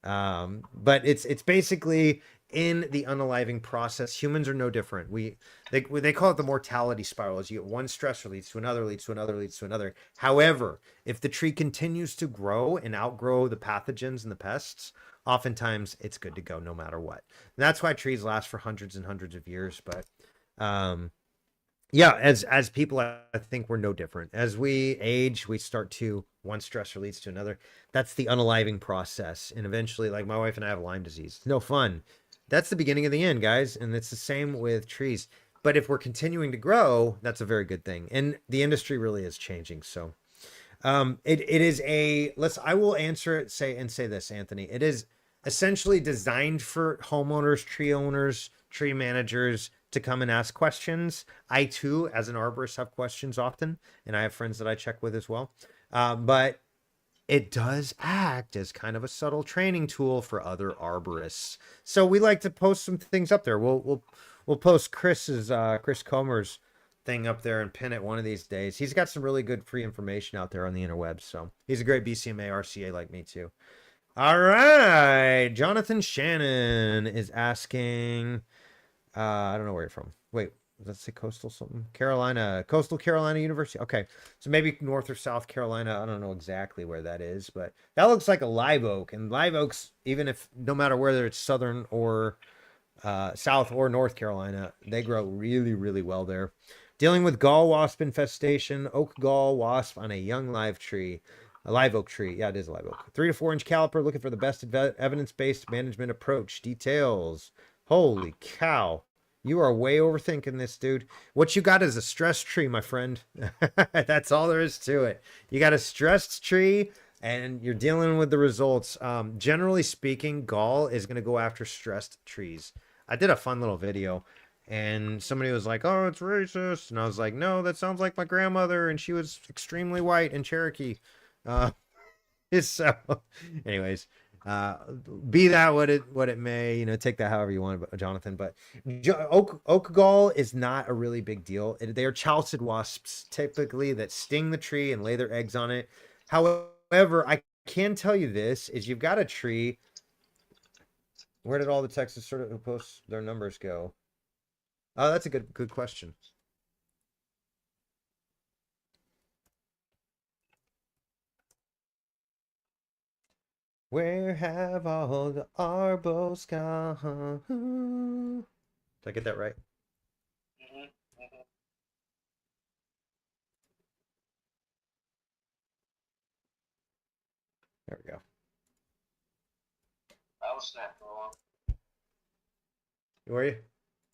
But it's basically in the unaliving process. Humans are no different. They call it the mortality spiral. As you get one stressor leads to another, leads to another, leads to another. However, if the tree continues to grow and outgrow the pathogens and the pests, oftentimes it's good to go no matter what. And that's why trees last for hundreds and hundreds of years. But yeah, as people, I think we're no different. As we age, we start to, one stressor leads to another. That's the unaliving process. And eventually, like my wife and I have Lyme disease. No fun. That's the beginning of the end, guys. And it's the same with trees. But if we're continuing to grow, that's a very good thing. And the industry really is changing. So it is I will answer it, say this, Anthony. It is essentially designed for homeowners, tree owners, tree managers to come and ask questions. I too, as an arborist, have questions often, and I have friends that I check with as well. But it does act as kind of a subtle training tool for other arborists. So we like to post some things up there. We'll post Chris Comer's thing up there and pin it one of these days. He's got some really good free information out there on the interwebs. So he's a great BCMA RCA like me too. All right. Jonathan Shannon is asking, I don't know where you're from. Wait, does that say coastal something? Coastal Carolina University. Okay. So maybe North or South Carolina. I don't know exactly where that is, but that looks like a live oak. And live oaks, even if no matter whether it's Southern or South or North Carolina, they grow really, really well there. Dealing with gall wasp infestation, oak gall wasp on a young live tree. A live oak tree. Yeah, it is a live oak. 3 to 4 inch caliper, looking for the best evidence-based management approach. Details. Holy cow. You are way overthinking this, dude. What you got is a stressed tree, my friend. That's all there is to it. You got a stressed tree, and you're dealing with the results. Generally speaking, gall is going to go after stressed trees. I did a fun little video, and somebody was like, oh, it's racist. And I was like, no, that sounds like my grandmother, and she was extremely white and Cherokee. So anyways, be that what it may, take that however you want, Jonathan. But oak gall is not a really big deal. They are chalcid wasps typically that sting the tree and lay their eggs on it. However, I can tell you this is you've got a tree. Where did all the Texas sort of post their numbers go? Oh, that's a good question. Where have all the arbos gone? Did I get that right? There we go. I was not wrong. Were you?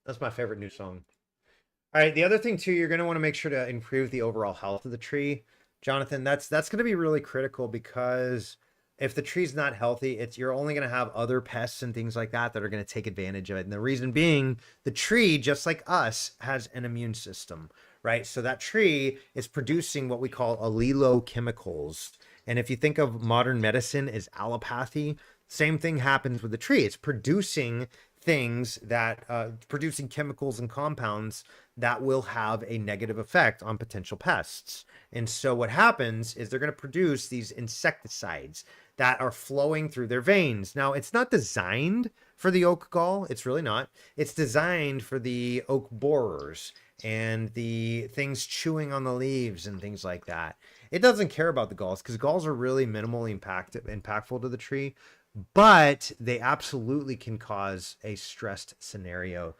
That's my favorite new song. All right, the other thing too, you're going to want to make sure to improve the overall health of the tree. Jonathan, that's going to be really critical because if the tree's not healthy, you're only going to have other pests and things like that that are going to take advantage of it. And the reason being, the tree, just like us, has an immune system, right? So that tree is producing what we call allelochemicals. And if you think of modern medicine as allopathy, same thing happens with the tree. It's producing things that producing chemicals and compounds that will have a negative effect on potential pests. And so what happens is they're going to produce these insecticides that are flowing through their veins. Now, it's not designed for the oak gall. It's really not. It's designed for the oak borers and the things chewing on the leaves and things like that. It doesn't care about the galls because galls are really minimally impactful to the tree, but they absolutely can cause a stressed scenario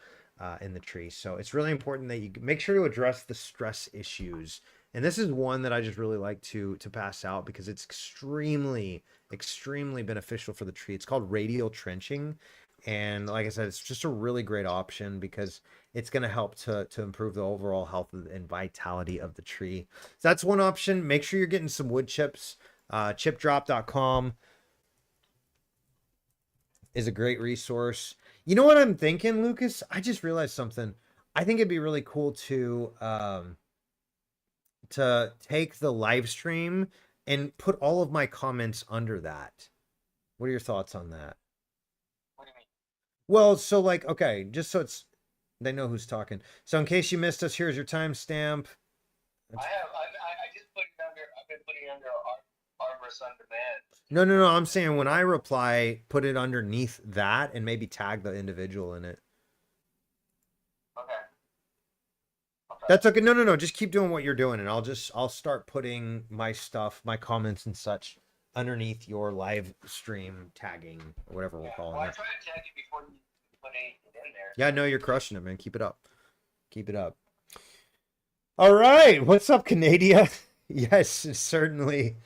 in the tree. So it's really important that you make sure to address the stress issues. And this is one that I just really like to pass out because it's extremely beneficial for the tree. It's called radial trenching. And like I said, it's just a really great option because it's going to help to improve the overall health and vitality of the tree. So that's one option. Make sure you're getting some wood chips. Chipdrop.com is a great resource. You know what I'm thinking, Lucas? I just realized something. I think it'd be really cool to take the live stream and put all of my comments under that. What are your thoughts on that? What do you mean? Well, so like, okay, just so they know who's talking. So in case you missed us, here's your timestamp. I just put it under. I've been putting it under Arborist on demand. No. I'm saying when I reply, put it underneath that and maybe tag the individual in it. Okay. That's okay. No. Just keep doing what you're doing, and I'll start putting my stuff, my comments and such underneath your live stream tagging or whatever we're calling Well, I it. tried to tag you before you put anything in there. Yeah, no, you're crushing it, man. Keep it up. Keep it up. All right. What's up, Canada? Yes, it certainly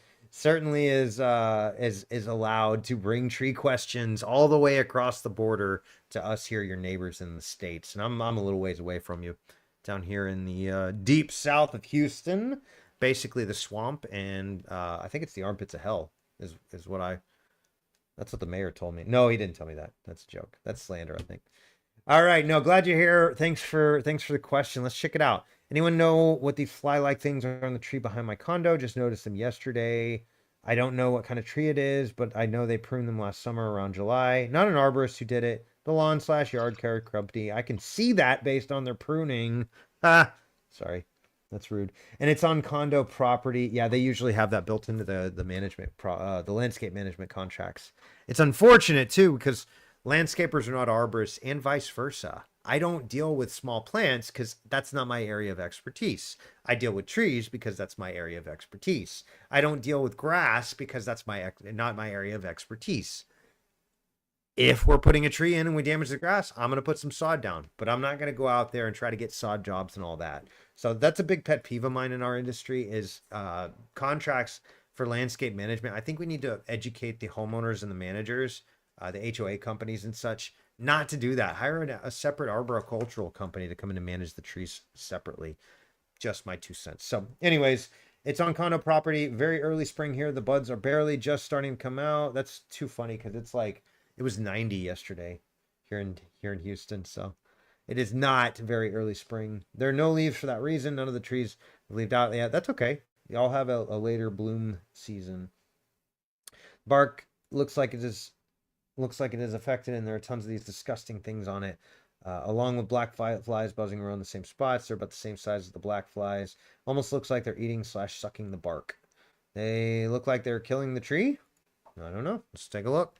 is allowed to bring tree questions all the way across the border to us here, your neighbors in the States. And I'm a little ways away from you, down here in the deep south of Houston, basically the swamp, and I think it's the armpits of hell is what that's what the mayor told me. No, he didn't tell me that. That's a joke. That's slander, I think. All right, no, glad you're here. Thanks for the question. Let's check it out. Anyone know what the fly-like things are on the tree behind my condo? Just noticed them yesterday. I don't know what kind of tree it is, but I know they pruned them last summer around July. Not an arborist who did it. The lawn/yard care company. I can see that based on their pruning. Ah, sorry. That's rude. And it's on condo property. Yeah, they usually have that built into the management, the landscape management contracts. It's unfortunate too because landscapers are not arborists and vice versa. I don't deal with small plants because that's not my area of expertise. I deal with trees because that's my area of expertise. I don't deal with grass because that's not my area of expertise. If we're putting a tree in and we damage the grass, I'm going to put some sod down, but I'm not going to go out there and try to get sod jobs and all that. So that's a big pet peeve of mine in our industry is contracts for landscape management. I think we need to educate the homeowners and the managers, the HOA companies and such, not to do that. Hire a separate arboricultural company to come in and manage the trees separately. Just my 2 cents. So anyways, it's on condo property, very early spring here. The buds are barely just starting to come out. That's too funny because it's like, it was 90 yesterday here in Houston. So it is not very early spring. There are no leaves for that reason. None of the trees leaved out. Yeah, that's okay. They all have a later bloom season. Bark looks like it is affected, and there are tons of these disgusting things on it. Along with black flies buzzing around the same spots. They're about the same size as the black flies. Almost looks like they're eating/sucking the bark. They look like they're killing the tree. I don't know. Let's take a look.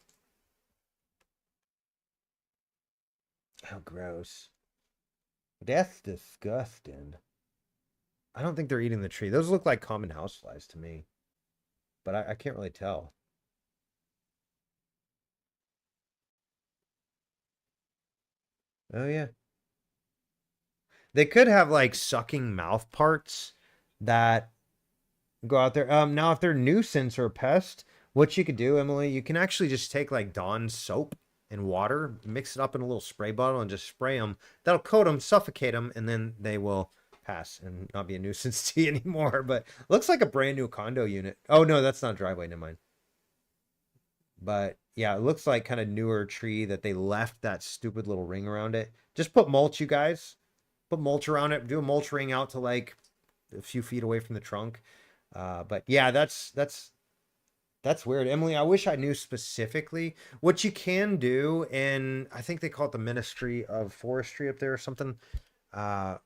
How gross. That's disgusting. I don't think they're eating the tree. Those look like common houseflies to me. But I can't really tell. Oh, yeah. They could have like sucking mouth parts that go out there. Now, if they're nuisance or pest, what you could do, Emily, you can actually just take like Dawn's soap and water, mix it up in a little spray bottle and just spray them. That'll coat them, suffocate them, and then they will pass and not be a nuisance to you anymore. But looks like a brand new condo unit. Oh, no, that's not a driveway. Never mind. But yeah, it looks like kind of newer tree that they left that stupid little ring around it. Just put mulch, you guys. Put mulch around it. Do a mulch ring out to like a few feet away from the trunk. But yeah, that's weird. Emily, I wish I knew specifically what you can do. And I think they call it the Ministry of Forestry up there or something. Uh,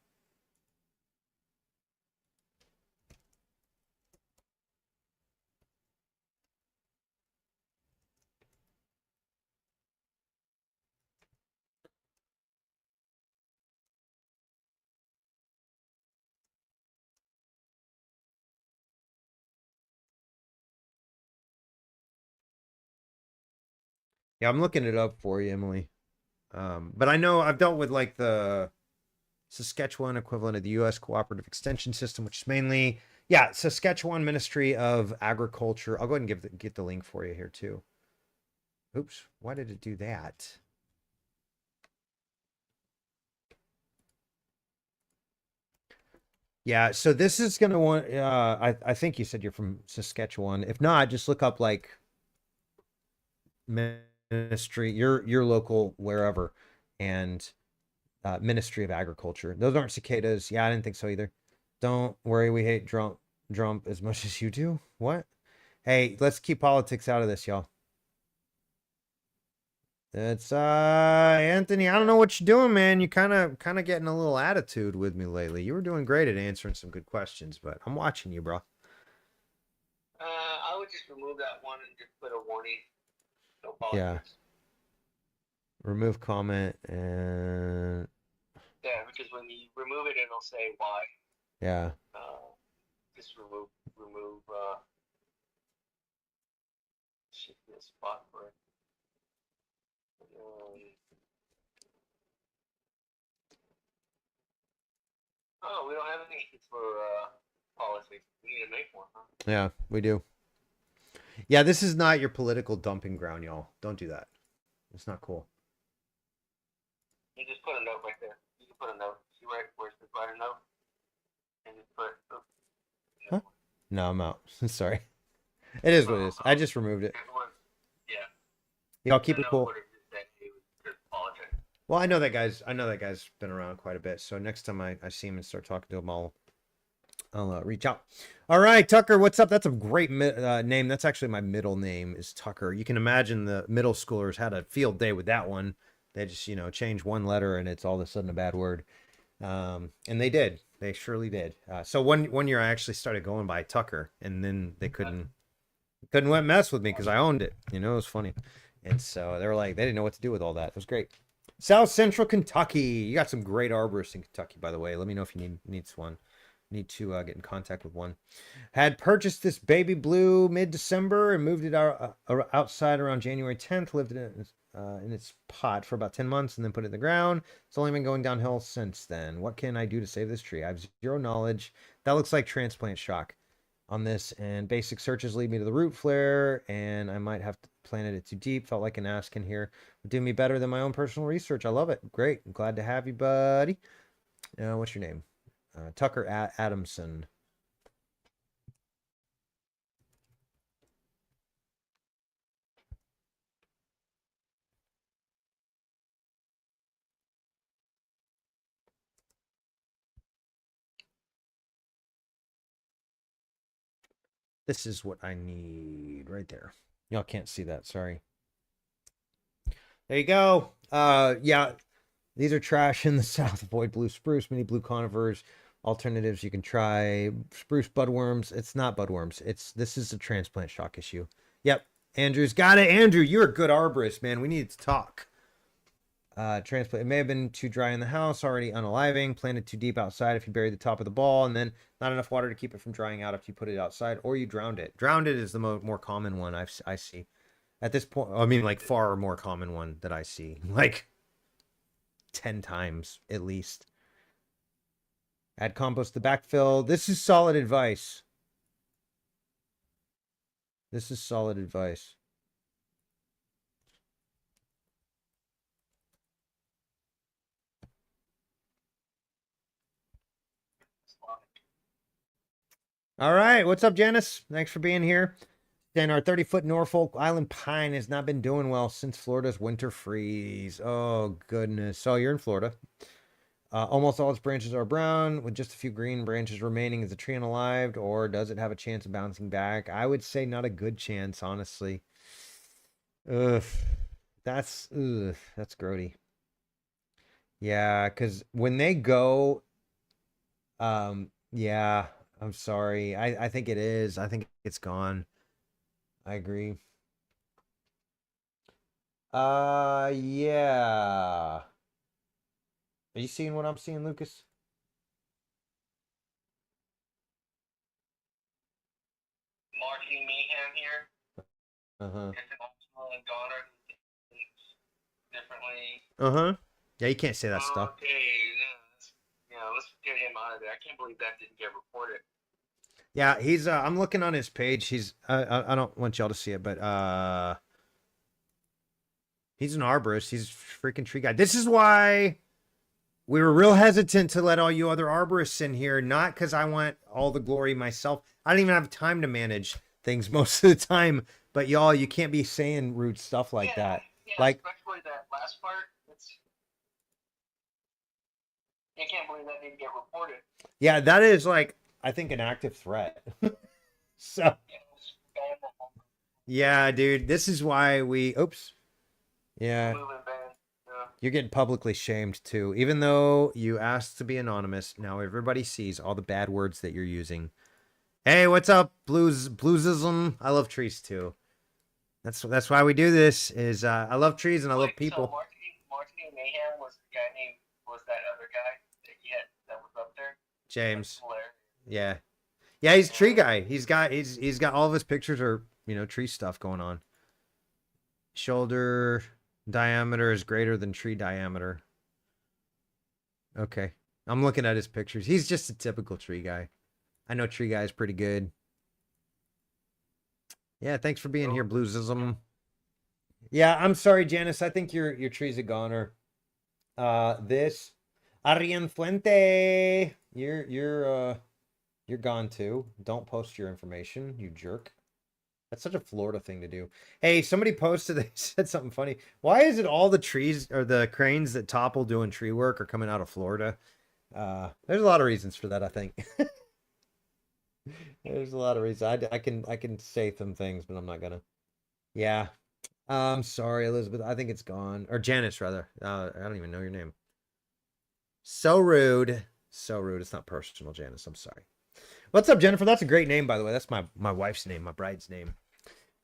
yeah, I'm looking it up for you, Emily. But I know I've dealt with like the Saskatchewan equivalent of the U.S. Cooperative Extension System, which is mainly, yeah, Saskatchewan Ministry of Agriculture. I'll go ahead and get the link for you here too. Oops, why did it do that? Yeah, so this is gonna want. I think you said you're from Saskatchewan. If not, just look up like ministry, your local wherever, and Ministry of Agriculture. Those aren't cicadas. Yeah, I didn't think so either. Don't worry, we hate Trump as much as you do. What? Hey, let's keep politics out of this, y'all. It's Anthony, I don't know what you're doing, man. You kind of getting a little attitude with me lately. You were doing great at answering some good questions, but I'm watching you, bro. I would just remove that one and just put a warning. No Yeah. politics. Remove comment and Yeah, because when you remove it, it'll say why. yeah. Just remove. Shift this spot for it. Oh, we don't have any for policy. We need to make one, huh? Yeah, we do. Yeah, this is not your political dumping ground, y'all. Don't do that. It's not cool. You just put a note right there. You can put a note. See right where's the write a note? And just put Huh? No, I'm out. Sorry. It is what it is. I just removed it. Yeah. Y'all keep it cool. Well, I know that guy's been around quite a bit. So next time I see him and start talking to him, I'll reach out. All right, Tucker, what's up? That's a great name. That's actually my middle name is Tucker. You can imagine the middle schoolers had a field day with that one. They just, change one letter and it's all of a sudden a bad word. And they did. They surely did. So one year I actually started going by Tucker, and then they couldn't mess with me because I owned it. It was funny. And so they were like, they didn't know what to do with all that. It was great. South Central Kentucky. You got some great arborists in Kentucky, by the way. Let me know if you need one. Need to get in contact with one. Had purchased this baby blue mid-December and moved it outside around January 10th. Lived in its pot for about 10 months and then put it in the ground. It's only been going downhill since then. What can I do to save this tree? I have zero knowledge. That looks like transplant shock on this, and basic searches lead me to the root flare, and I might have planted it too deep. Felt like an ask in here would do me better than my own personal research. I love it. Great. I'm glad to have you, buddy. What's your name? Tucker Adamson. This is what I need right there. Y'all can't see that. Sorry. There you go. Yeah, these are trash in the south. Avoid blue spruce, mini blue conifers. Alternatives you can try: spruce budworms. It's not budworms. This is a transplant shock issue. Yep, Andrew's got it. Andrew, you're a good arborist, man. We need to talk. Transplant. It may have been too dry in the house, already unaliving. Planted too deep outside if you buried the top of the ball, and then not enough water to keep it from drying out if you put it outside, or you drowned it. Drowned it is the more common one I see. At this point, I mean, like far more common one that I see, like 10 times at least. Add compost to backfill. This is solid advice. This is solid advice. All right. What's up, Janice? Thanks for being here. Then our 30-foot Norfolk Island pine has not been doing well since Florida's winter freeze. Oh, goodness. Oh, you're in Florida. Almost all its branches are brown, with just a few green branches remaining. Is the tree unalived, or does it have a chance of bouncing back? I would say not a good chance, honestly. Ugh, that's grody. Yeah, because when they go, yeah, I'm sorry. I think it is. I think it's gone. I agree. Yeah. Are you seeing what I'm seeing, Lucas? Marketing mayhem here. Uh-huh. International and Goddard thinks differently. Uh-huh. Yeah, you can't say that stuff. Okay, let's get him out of there. I can't believe that didn't get reported. Yeah, he's I'm looking on his page. He's I don't want y'all to see it, but he's an arborist. He's a freaking tree guy. This is why we were real hesitant to let all you other arborists in here, not because I want all the glory myself. I don't even have time to manage things most of the time. But y'all, you can't be saying rude stuff like that. Yeah, like, especially that last part. I can't believe that didn't get reported. Yeah, that is like, I think, an active threat. So, yeah, dude, this is why we. Oops. Yeah. You're getting publicly shamed too. Even though you asked to be anonymous, now everybody sees all the bad words that you're using. Hey, what's up, bluesism? I love trees too. That's why we do this. Is I love trees and I love people. So marketing mayhem was the guy named that other guy that was up there. James. Yeah, yeah, he's a tree guy. He's got all of his pictures are tree stuff going on. Shoulder diameter is greater than tree diameter. Okay. I'm looking at his pictures. He's just a typical tree guy. I know tree guy is pretty good. Yeah, thanks for being here, Bluesism. Yeah, I'm sorry, Janice. I think your tree's a goner. This Arian Fuente, you're gone too. Don't post your information, you jerk. That's such a Florida thing to do. Hey, somebody posted, they said something funny. Why is it all the trees or the cranes that topple doing tree work are coming out of Florida? There's a lot of reasons for that, I think. There's a lot of reasons. I can say some things, but I'm not gonna. Yeah. I'm sorry, Elizabeth. I think it's gone. Or Janice, rather. I don't even know your name. So rude. So rude. It's not personal, Janice. I'm sorry. What's up, Jennifer? That's a great name, by the way. That's my wife's name, my bride's name.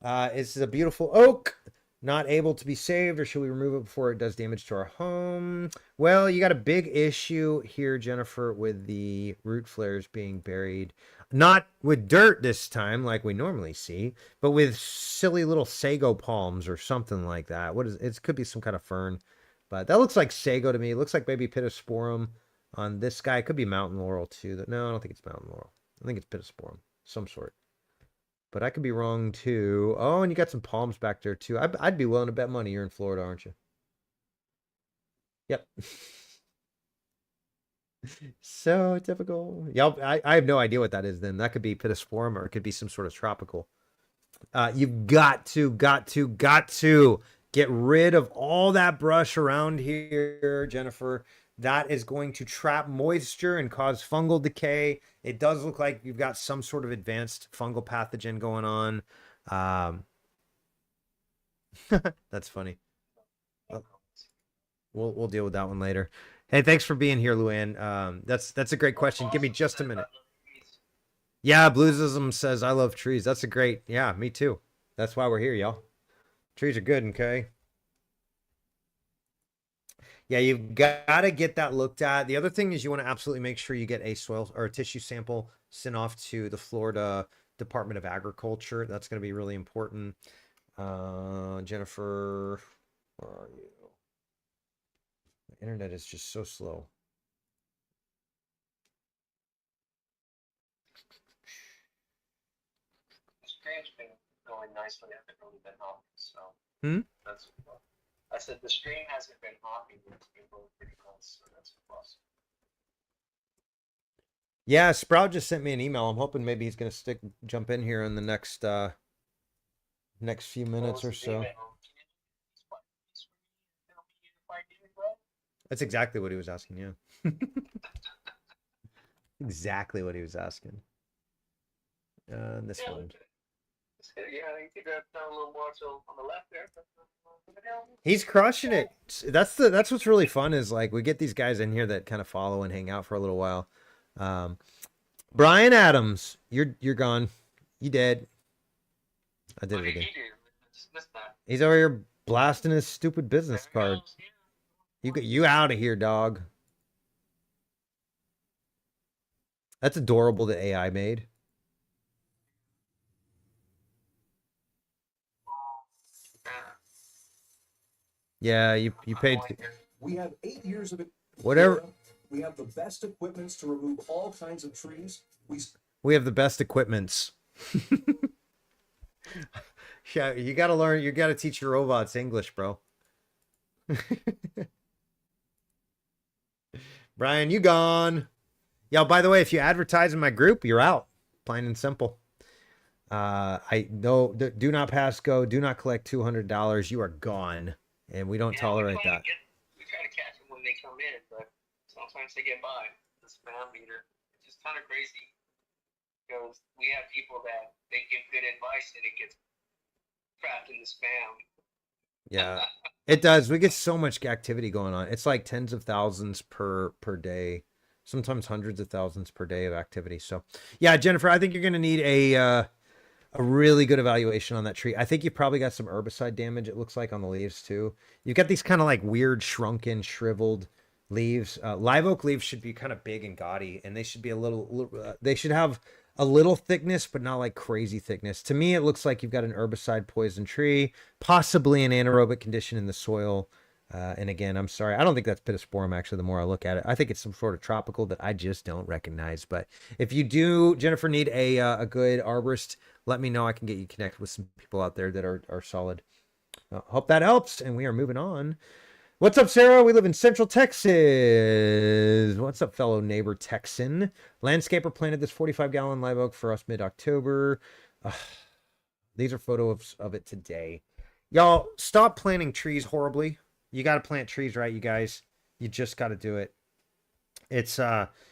This is a beautiful oak. Not able to be saved, or should we remove it before it does damage to our home? Well, you got a big issue here, Jennifer, with the root flares being buried. Not with dirt this time, like we normally see, but with silly little sago palms or something like that. What is it? It could be some kind of fern, but that looks like sago to me. It looks like maybe pittosporum on this guy. It could be mountain laurel too. No, I don't think it's mountain laurel. I think it's pittosporum, some sort. But I could be wrong too. Oh, and you got some palms back there too. I'd be willing to bet money you're in Florida, aren't you? Yep. So typical. Y'all, I have no idea what that is then. That could be pittosporum or it could be some sort of tropical. You've got to get rid of all that brush around here, Jennifer. That is going to trap moisture and cause fungal decay. It does look like you've got some sort of advanced fungal pathogen going on. That's funny. We'll deal with that one later. Hey, thanks for being here, Luann. That's a great question. Give me just a minute. Yeah, Bluesism says I love trees. That's a great. Yeah, me too. That's why we're here, y'all. Trees are good, okay? Yeah, you've got to get that looked at. The other thing is you want to absolutely make sure you get a soil or a tissue sample sent off to the Florida Department of Agriculture. That's going to be really important. Jennifer, where are you? The internet is just so slow. The stream's been going nicely. I haven't really been hopping, so that's cool. I said the stream hasn't been hopping. It's been going pretty close, so that's a plus. Yeah, Sprout just sent me an email. I'm hoping maybe he's going to jump in here in the next next few minutes or so. That's exactly what he was asking, yeah. Exactly what he was asking. This one. Yeah, you could have done a little more so on the left there. He's crushing it. That's what's really fun is like we get these guys in here that kind of follow and hang out for a little while. Brian Adams, you're gone. You dead. I did it again. He's over here blasting his stupid business card. You out of here, dog. That's adorable that AI made. Yeah, you paid. We have 8 years of it. Whatever. We have the best equipments to remove all kinds of trees. We have the best equipments. Yeah, you got to learn. You got to teach your robots English, bro. Brian, you gone. Yo, by the way, if you advertise in my group, you're out. Plain and simple. I know. Do not pass go. Do not collect $200. You are gone, and we don't tolerate that. We try to catch them when they come in, but sometimes they get by. The spam meter, it's just kind of crazy because we have people that they give good advice and it gets trapped in the spam. Yeah, it does. We get so much activity going on. It's like tens of thousands per day, sometimes hundreds of thousands per day of activity. So, yeah, Jennifer, I think you're going to need a really good evaluation on that tree. I think you probably got some herbicide damage. It looks like on the leaves too. You've got these kind of like weird, shrunken, shriveled leaves. Live oak leaves should be kind of big and gaudy, and they should be they should have a little thickness, but not like crazy thickness. To me, it looks like you've got an herbicide poison tree, possibly an anaerobic condition in the soil. And again, I'm sorry, I don't think that's pittosporum. Actually, the more I look at it, I think it's some sort of tropical that I just don't recognize. But if you do, Jennifer, need a good arborist, let me know. I can get you connected with some people out there that are solid. Hope that helps. And we are moving on. What's up, Sarah? We live in Central Texas. What's up, fellow neighbor Texan? Landscaper planted this 45-gallon live oak for us mid-October. These are photos of it today. Y'all, stop planting trees horribly. You got to plant trees right, you guys. You just got to do it. It's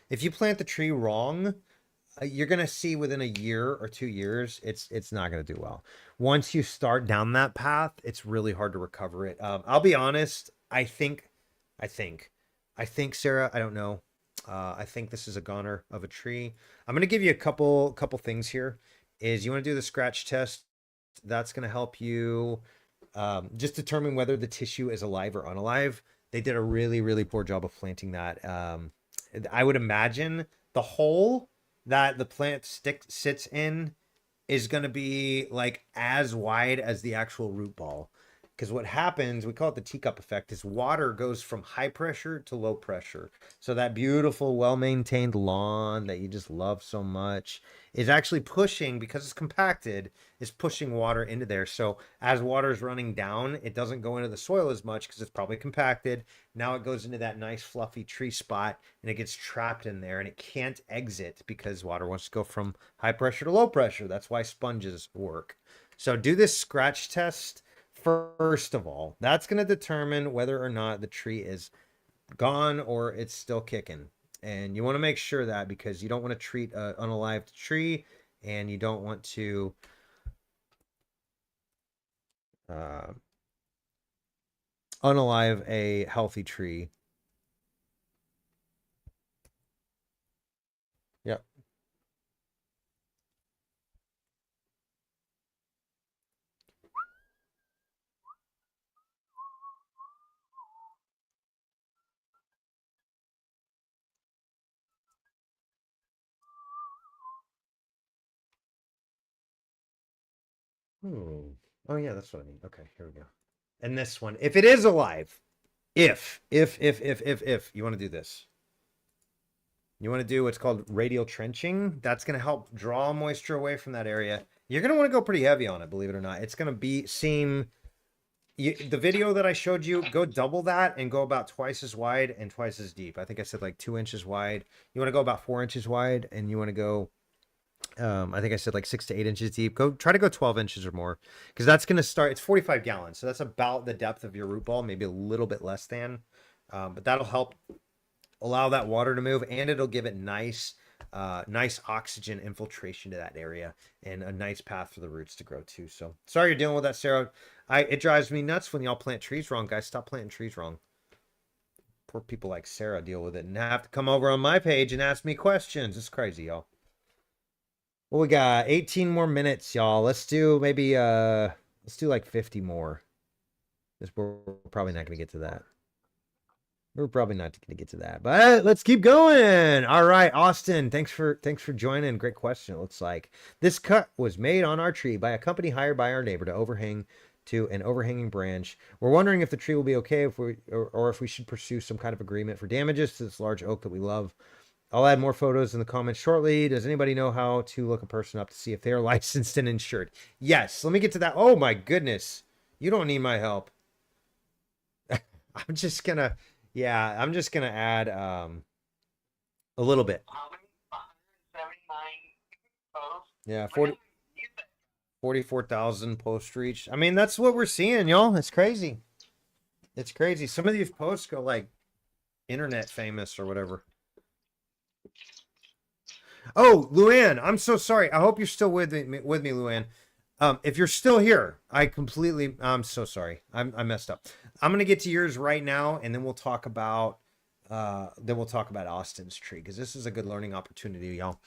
if you plant the tree wrong, you're going to see within a year or 2 years, it's not going to do well. Once you start down that path, it's really hard to recover it. I'll be honest. I think, Sarah, I don't know. I think this is a goner of a tree. I'm going to give you a couple things here. Is you want to do the scratch test. That's going to help you just determine whether the tissue is alive or unalive. They did a really, really poor job of planting that. I would imagine the hole that the plant sits in is going to be like as wide as the actual root ball. Because what happens, we call it the teacup effect, is water goes from high pressure to low pressure. So that beautiful, well-maintained lawn that you just love so much is actually pushing, because it's compacted, is pushing water into there. So as water is running down, it doesn't go into the soil as much because it's probably compacted. Now it goes into that nice fluffy tree spot and it gets trapped in there and it can't exit because water wants to go from high pressure to low pressure. That's why sponges work. So do this scratch test. First of all, that's going to determine whether or not the tree is gone or it's still kicking. And you want to make sure that, because you don't want to treat an unalived tree and you don't want to unalive a healthy tree. Yep. Oh yeah, that's what I mean. Okay, here we go. And this one, if it is alive, if you want to do this, you want to do what's called radial trenching. That's going to help draw moisture away from that area. You're going to want to go pretty heavy on it, believe it or not. It's going to seem the video that I showed you, go double that and go about twice as wide and twice as deep. I think I said like 2 inches wide. You want to go about 4 inches wide, and you want to go I think I said like 6 to 8 inches deep. Try to go 12 inches or more, because that's going to start. It's 45 gallons, so that's about the depth of your root ball, maybe a little bit less than. But that'll help allow that water to move, and it'll give it nice oxygen infiltration to that area, and a nice path for the roots to grow too. So sorry you're dealing with that, Sarah. It drives me nuts when y'all plant trees wrong, guys. Stop planting trees wrong. Poor people like Sarah deal with it and have to come over on my page and ask me questions. It's crazy, y'all. Well, we got 18 more minutes, y'all. Let's do maybe let's do like 50 more. We're probably not gonna get to that. We're probably not going to get to that, but let's keep going. All right, Austin, thanks for joining. Great question. It looks like this cut was made on our tree by a company hired by our neighbor to overhang to an overhanging branch. We're wondering if the tree will be okay or if we should pursue some kind of agreement for damages to this large oak that we love. I'll add more photos in the comments shortly. Does anybody know how to look a person up to see if they're licensed and insured? Yes, let me get to that. Oh my goodness. You don't need my help. I'm just going to add a little bit. How many? 179 posts? Yeah, 44,000 posts reached. I mean, that's what we're seeing, y'all. It's crazy. It's crazy. Some of these posts go like internet famous or whatever. Oh, Luann, I'm so sorry. I hope you're still with me, Luann. If you're still here, I'm so sorry. I messed up. I'm gonna get to yours right now, and then we'll talk about Austin's tree, because this is a good learning opportunity, y'all.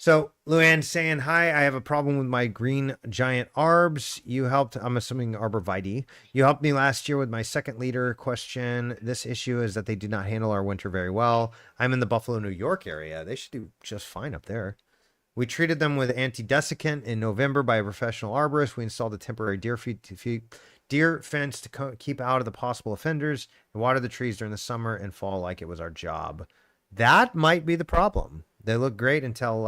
So Luann saying, hi, I have a problem with my green giant arbs. You helped, I'm assuming arborvitae. You helped me last year with my second leader question. This issue is that they do not handle our winter very well. I'm in the Buffalo, New York area. They should do just fine up there. We treated them with anti-desiccant in November by a professional arborist. We installed a temporary deer fence to keep out of the possible offenders, and water the trees during the summer and fall like it was our job. That might be the problem. They looked great until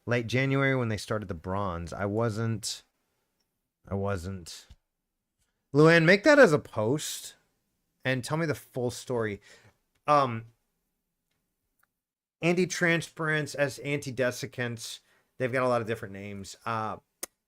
late January when they started the bronze. I wasn't. Luann, make that as a post and tell me the full story. Anti-transparents as anti-desiccants, they've got a lot of different names.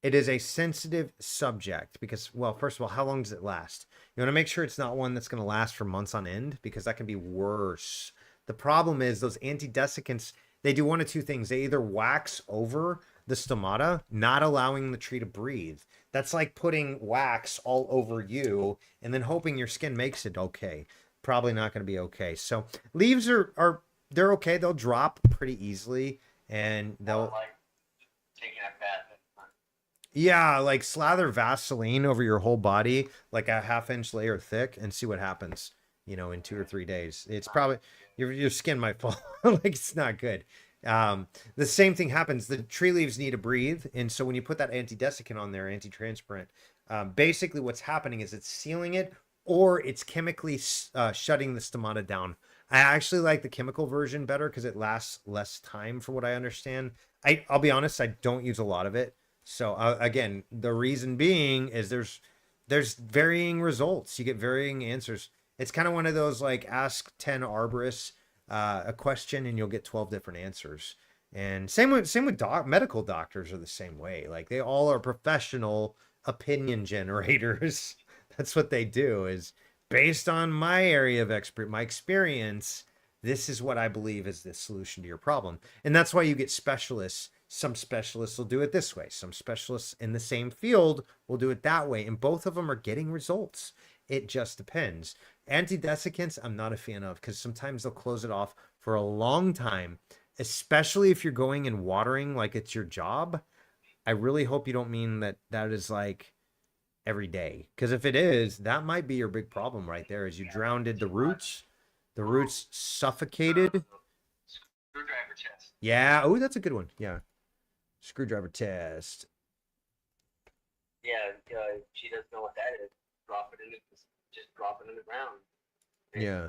It is a sensitive subject because, well, first of all, how long does it last? You want to make sure it's not one that's going to last for months on end, because that can be worse. The problem is those anti-desiccants, they do one of two things. They either wax over the stomata, not allowing the tree to breathe. That's like putting wax all over you and then hoping your skin makes it okay. Probably not going to be okay. So leaves they're okay. They'll drop pretty easily, and they'll like taking a bath. Yeah, like slather Vaseline over your whole body, like a half-inch layer thick, and see what happens, in 2 or 3 days. It's probably, your skin might fall, like it's not good. The same thing happens. The tree leaves need to breathe, and so when you put that anti-desiccant on there, anti-transparent, basically what's happening is it's sealing it, or it's chemically shutting the stomata down. I actually like the chemical version better because it lasts less time, from what I understand. I'll be honest, I don't use a lot of it. So again, the reason being is there's varying results. You get varying answers. It's kind of one of those like ask 10 arborists a question and you'll get 12 different answers. And same with medical doctors are the same way. Like they all are professional opinion generators. That's what they do, is based on my area of my experience, this is what I believe is the solution to your problem. And that's why you get specialists. Some specialists will do it this way. Some specialists in the same field will do it that way. And both of them are getting results. It just depends. Anti-desiccants, I'm not a fan of, because sometimes they'll close it off for a long time, especially if you're going and watering like it's your job. I really hope you don't mean that is like every day. Because if it is, that might be your big problem right there, is you drowned the roots. The roots suffocated. Screwdriver test. Yeah. Oh, that's a good one. Yeah. Screwdriver test. Yeah, she doesn't know what that is. Just drop it in the ground. Yeah.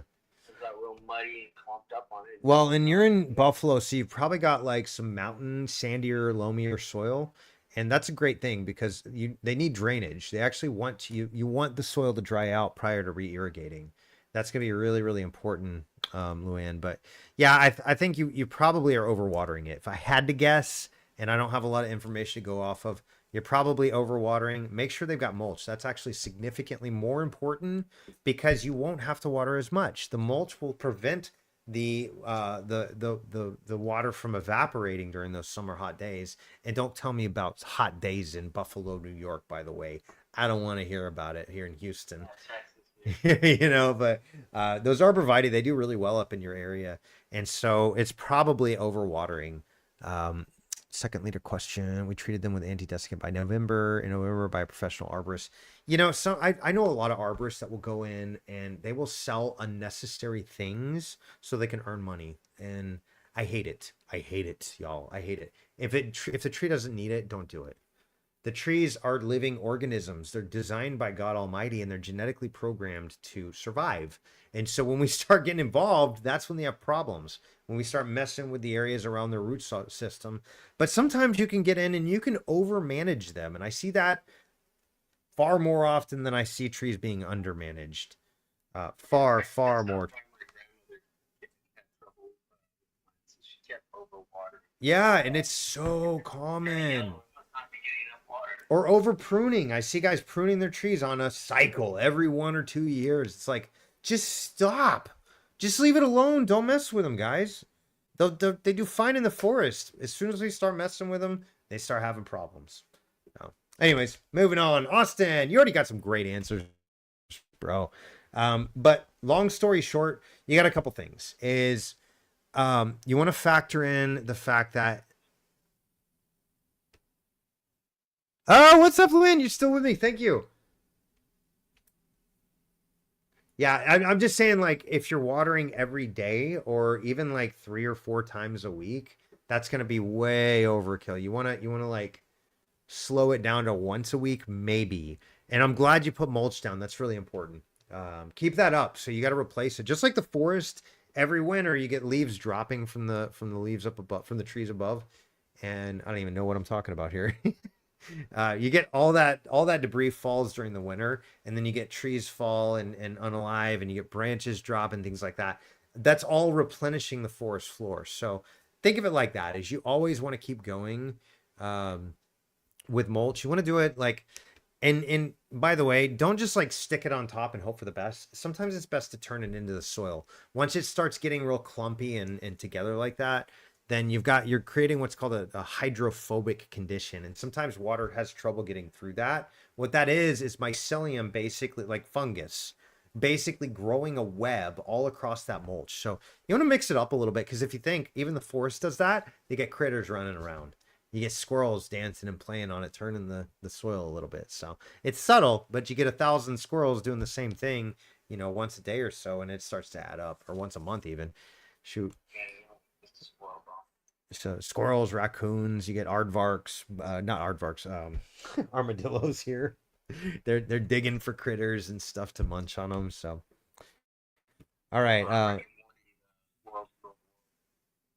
It's got real muddy and clumped up on it. Well, and you're in Buffalo, so you've probably got like some mountain, sandier, loamier soil. And that's a great thing because they need drainage. They actually want you want the soil to dry out prior to re-irrigating. That's going to be really, really important, Luann. But yeah, I think you probably are overwatering it. If I had to guess, and I don't have a lot of information to go off of. You're probably overwatering. Make sure they've got mulch. That's actually significantly more important because you won't have to water as much. The mulch will prevent the water from evaporating during those summer hot days. And don't tell me about hot days in Buffalo, New York, by the way. I don't want to hear about it here in Houston. You know, but those arborvitae, they do really well up in your area. And so it's probably overwatering. Second leader question. We treated them with anti-desiccant by November. In November by a professional arborist. You know, so I know a lot of arborists that will go in and they will sell unnecessary things so they can earn money. And I hate it. I hate it, y'all. I hate it. If the tree doesn't need it, don't do it. The trees are living organisms. They're designed by God Almighty and they're genetically programmed to survive. And so when we start getting involved, that's when they have problems. When we start messing with the areas around their root system. But sometimes you can get in and you can overmanage them. And I see that far more often than I see trees being undermanaged. Far more. Yeah, and it's so common. Or over pruning. I see guys pruning their trees on a cycle every 1 or 2 years. It's like, just stop. Just leave it alone. Don't mess with them, guys. They do fine in the forest. As soon as we start messing with them, they start having problems. No. Anyways, moving on. Austin, you already got some great answers, bro. But long story short, you got a couple things. You want to factor in the fact that oh, what's up, Luann? You're still with me. Thank you. Yeah, I'm just saying, like, if you're watering every day or even like 3 or 4 times a week, that's gonna be way overkill. You wanna like slow it down to once a week, maybe. And I'm glad you put mulch down. That's really important. Keep that up. So you got to replace it, just like the forest. Every winter, you get leaves dropping from the leaves up above, from the trees above, and I don't even know what I'm talking about here. You get all that debris falls during the winter, and then you get trees fall and unalive, and you get branches drop and things like that. That's all replenishing the forest floor. So think of it like that, is you always want to keep going with mulch. You want to do it like, and by the way, don't just like stick it on top and hope for the best. Sometimes it's best to turn it into the soil. Once it starts getting real clumpy and together like that, then you're creating what's called a hydrophobic condition. And sometimes water has trouble getting through that. What that is mycelium, basically like fungus, basically growing a web all across that mulch. So you want to mix it up a little bit, because if you think even the forest does that, you get critters running around. You get squirrels dancing and playing on it, turning the soil a little bit. So it's subtle, but you get 1,000 squirrels doing the same thing, once a day or so, and it starts to add up, or once a month even. Shoot. So squirrels, raccoons, you get aardvarks, not aardvarks, armadillos here. They're digging for critters and stuff to munch on them. So, all right.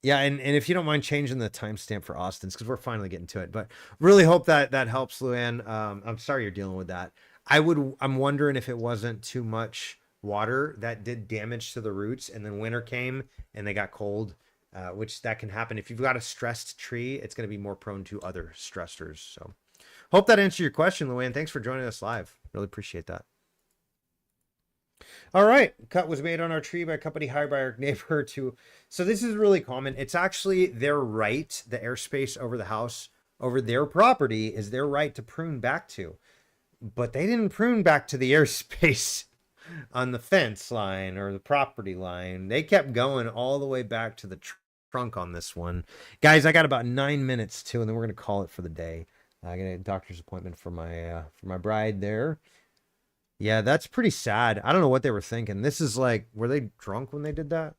Yeah, and if you don't mind changing the timestamp for Austin's, because we're finally getting to it, but really hope that helps, Luann. I'm sorry you're dealing with that. I'm wondering if it wasn't too much water that did damage to the roots, and then winter came and they got cold. Which that can happen. If you've got a stressed tree, it's going to be more prone to other stressors. So hope that answered your question, Luann. Thanks for joining us live. Really appreciate that. All right. Cut was made on our tree by a company hired by our neighbor to. So this is really common. It's actually their right. The airspace over the house, over their property, is their right to prune back to. But they didn't prune back to the airspace on the fence line or the property line. They kept going all the way back to the trunk on this one. Guys, I got about 9 minutes too, and then we're going to call it for the day. I got a doctor's appointment for my bride there. Yeah, that's pretty sad. I don't know what they were thinking. This is like, were they drunk when they did that?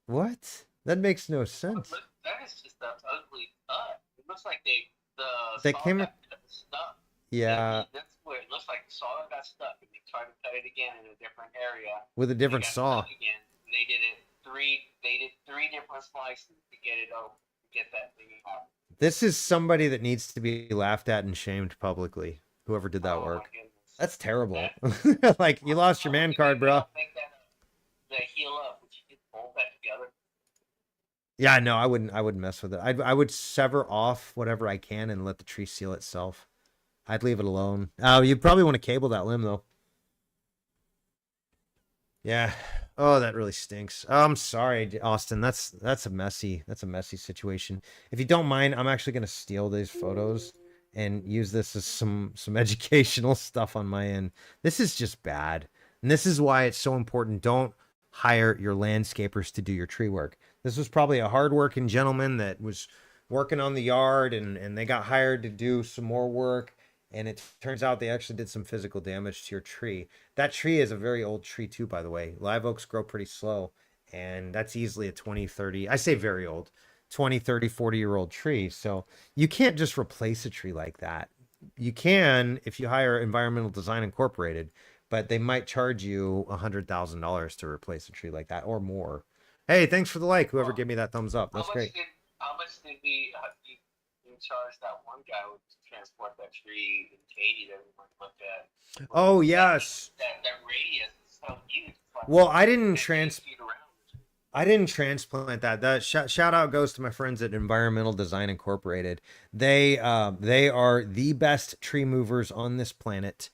What? That makes no sense. That is just an ugly cut. It looks like they came stuck. Yeah. That's where it looks like the saw got stuck, and they tried to cut it again in a different area with a different saw. Again. They did three different slices to get it over, to get that thing out. This is somebody that needs to be laughed at and shamed publicly. Whoever did that work. That's terrible. Like, you lost your man card, bro. They heal up, but you can fold that together. Yeah, no, I wouldn't mess with it. I would sever off whatever I can and let the tree seal itself. I'd leave it alone. Oh, you probably want to cable that limb though. Yeah. Oh, that really stinks. Oh, I'm sorry, Austin. That's a messy situation. If you don't mind, I'm actually gonna steal these photos and use this as some educational stuff on my end. This is just bad. And this is why it's so important. Don't hire your landscapers to do your tree work. This was probably a hardworking gentleman that was working on the yard and they got hired to do some more work. And it turns out they actually did some physical damage to your tree. That tree is a very old tree too, by the way. Live oaks grow pretty slow, and that's easily a 20, 30, I say very old, 20, 30, 40-year-old tree. So you can't just replace a tree like that. You can if you hire Environmental Design Incorporated, but they might charge you $100,000 to replace a tree like that or more. Hey, thanks for the like, whoever Well, gave me that thumbs up. how That's much great. did you charge that one guy who transport that tree in Katy that we went and looked at? Oh, yes. That radius is so huge. It's like Well, I didn't 15 feet around. I didn't transplant that. That shout out goes to my friends at Environmental Design Incorporated. They are the best tree movers on this planet,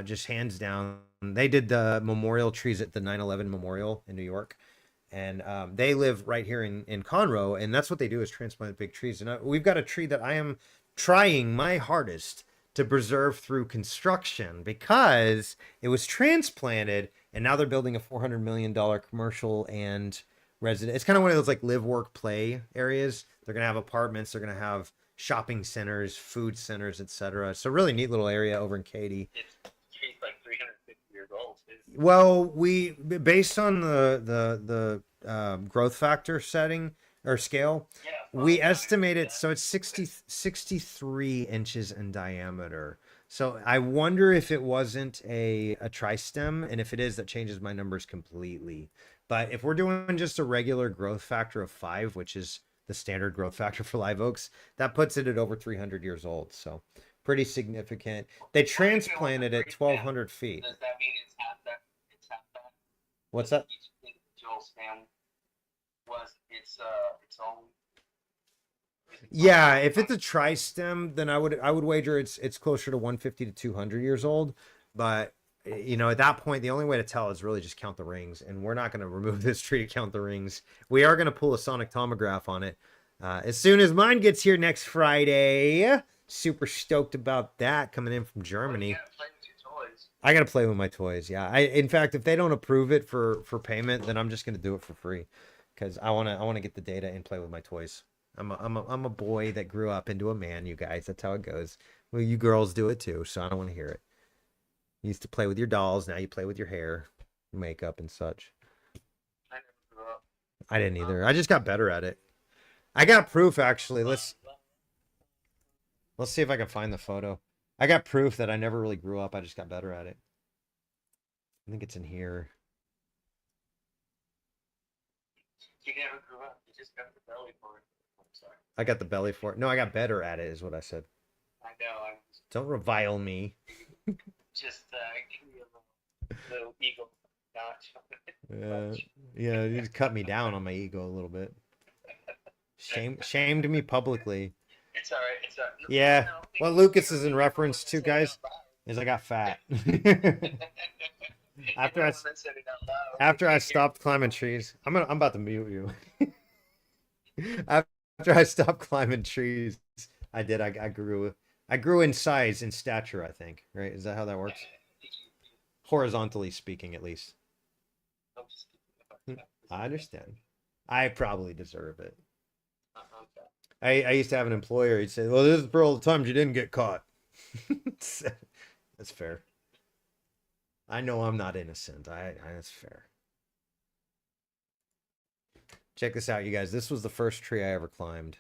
just hands down. They did the memorial trees at the 9/11 Memorial in New York, and they live right here in Conroe, and that's what they do is transplant big trees. And we've got a tree that I am trying my hardest to preserve through construction because it was transplanted and now they're building a $400 million commercial and resident. It's kind of one of those like live, work, play areas. They're gonna have apartments. They're gonna have shopping centers, food centers, etc. So really neat little area over in Katy. It's tree's like 350 years old. Well, we based on the growth factor setting or scale, Yeah, we well, estimate it yeah. so it's 63 inches in diameter. So I wonder if it wasn't a tri-stem, and if it is, that changes my numbers completely. But if we're doing just a regular growth factor of 5, which is the standard growth factor for live oaks, that puts it at over 300 years old. So pretty significant. They transplanted it 1,200 feet. Does that mean it's half that? It's half that? What's that? Each individual stem was its own. Yeah, if it's a tri-stem, then I would wager it's closer to 150 to 200 years old. But at that point, the only way to tell is really just count the rings, and we're not going to remove this tree to count the rings. We are going to pull a sonic tomograph on it as soon as mine gets here next Friday. Super stoked about that coming in from Germany. You gotta play with your toys. I gotta play with my toys. Yeah. In fact, if they don't approve it for payment, then I'm just gonna do it for free, because I wanna get the data and play with my toys. I'm a boy that grew up into a man. You guys, that's how it goes. Well, you girls do it too, so I don't want to hear it. You used to play with your dolls. Now you play with your hair, makeup, and such. I never grew up. I didn't either. I just got better at it. I got proof actually. Let's see if I can find the photo. I got proof that I never really grew up. I just got better at it. I think it's in here. You never grew up. You just got the belly for it. I'm sorry. I got the belly for it. No, I got better at it, is what I said. I know. I'm Don't revile me. just give me a little eagle notch. Yeah, you just cut me down on my ego a little bit. Shamed me publicly. It's all right. It's all right. Yeah. No, What Lucas is in reference to, guys, is I got fat. After I stopped climbing trees, I'm about to mute you. After I stopped climbing trees, I grew in size and stature, I think. Right? Is that how that works? Horizontally speaking, at least. I understand. I probably deserve it. I used to have an employer. He'd say, "Well, this is for all the times you didn't get caught." That's fair. I know I'm not innocent. That's fair. Check this out, you guys. This was the first tree I ever climbed.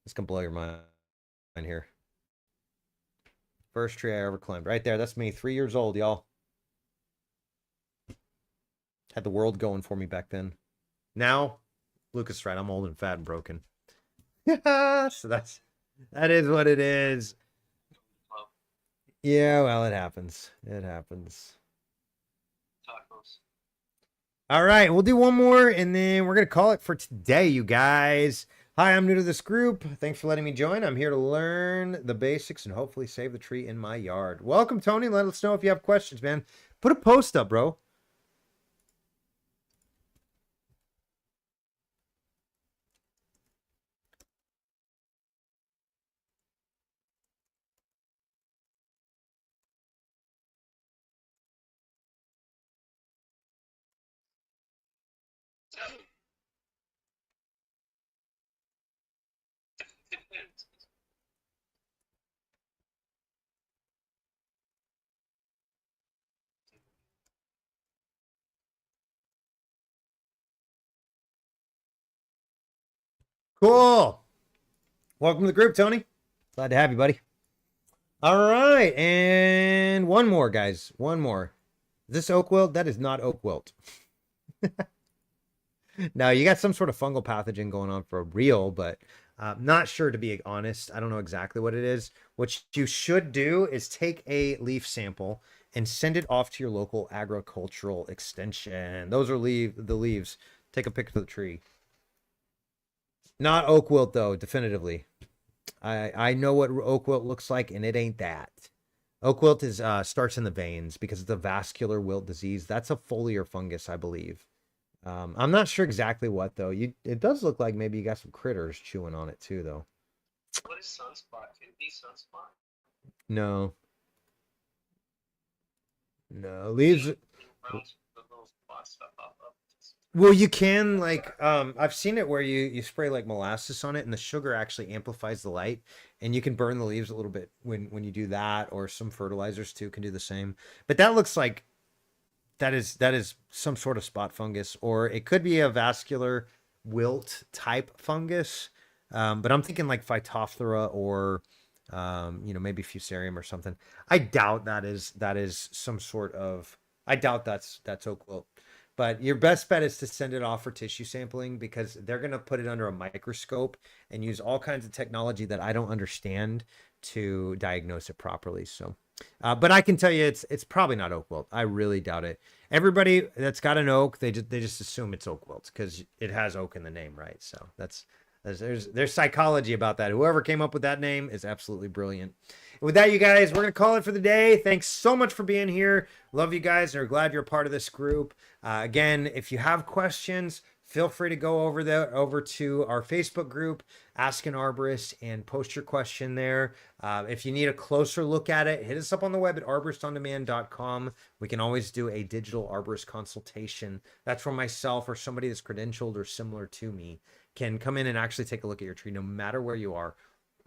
This can blow your mind here. First tree I ever climbed. Right there. That's me. 3 years old, y'all. Had the world going for me back then. Now, Lucas is right. I'm old and fat and broken. So that is what it is. Yeah, well, it happens. It happens. Tacos. All right, we'll do one more and then we're going to call it for today, you guys. Hi, I'm new to this group. Thanks for letting me join. I'm here to learn the basics and hopefully save the tree in my yard. Welcome, Tony. Let us know if you have questions, man. Put a post up, bro. Cool. Welcome to the group, Tony. Glad to have you, buddy. All right, and one more, guys. One more. Is this oak wilt? That is not oak wilt. No, you got some sort of fungal pathogen going on for real, but not sure, to be honest. I don't know exactly what it is. What you should do is take a leaf sample and send it off to your local agricultural extension. Those are the leaves. Take a picture of the tree. Not oak wilt, though, definitively. I know what oak wilt looks like, and it ain't that. Oak wilt is starts in the veins because it's a vascular wilt disease. That's a foliar fungus, I believe. I'm not sure exactly what though. It does look like maybe you got some critters chewing on it too, though. What is sunspot? Can it be sunspot? No, no leaves. The little spot stuff up. Well, you can like I've seen it where you spray like molasses on it, and the sugar actually amplifies the light, and you can burn the leaves a little bit when you do that, or some fertilizers too can do the same. But that looks like that is some sort of spot fungus, or it could be a vascular wilt type fungus. But I'm thinking like Phytophthora or maybe Fusarium or something. I doubt that is some sort of. I doubt that's oak wilt. But your best bet is to send it off for tissue sampling because they're going to put it under a microscope and use all kinds of technology that I don't understand to diagnose it properly. So, but I can tell you it's probably not oak wilt. I really doubt it. Everybody that's got an oak, they just assume it's oak wilt because it has oak in the name, right? So there's psychology about that. Whoever came up with that name is absolutely brilliant. With that, you guys, we're going to call it for the day. Thanks so much for being here. Love you guys. We're glad you're a part of this group. Again, if you have questions, feel free to go over to our Facebook group, Ask an Arborist, and post your question there. If you need a closer look at it, hit us up on the web at arboristondemand.com. We can always do a digital arborist consultation. That's where myself or somebody that's credentialed or similar to me can come in and actually take a look at your tree, no matter where you are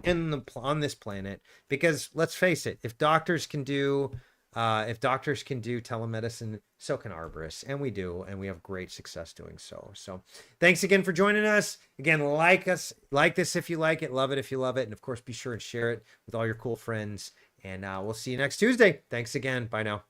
on this planet. Because let's face it, if doctors can do telemedicine, so can arborists, and we do, and we have great success doing so. So thanks again for joining us. Again, like this if you like it, love it if you love it, and of course be sure and share it with all your cool friends. And we'll see you next Tuesday. Thanks again. Bye now.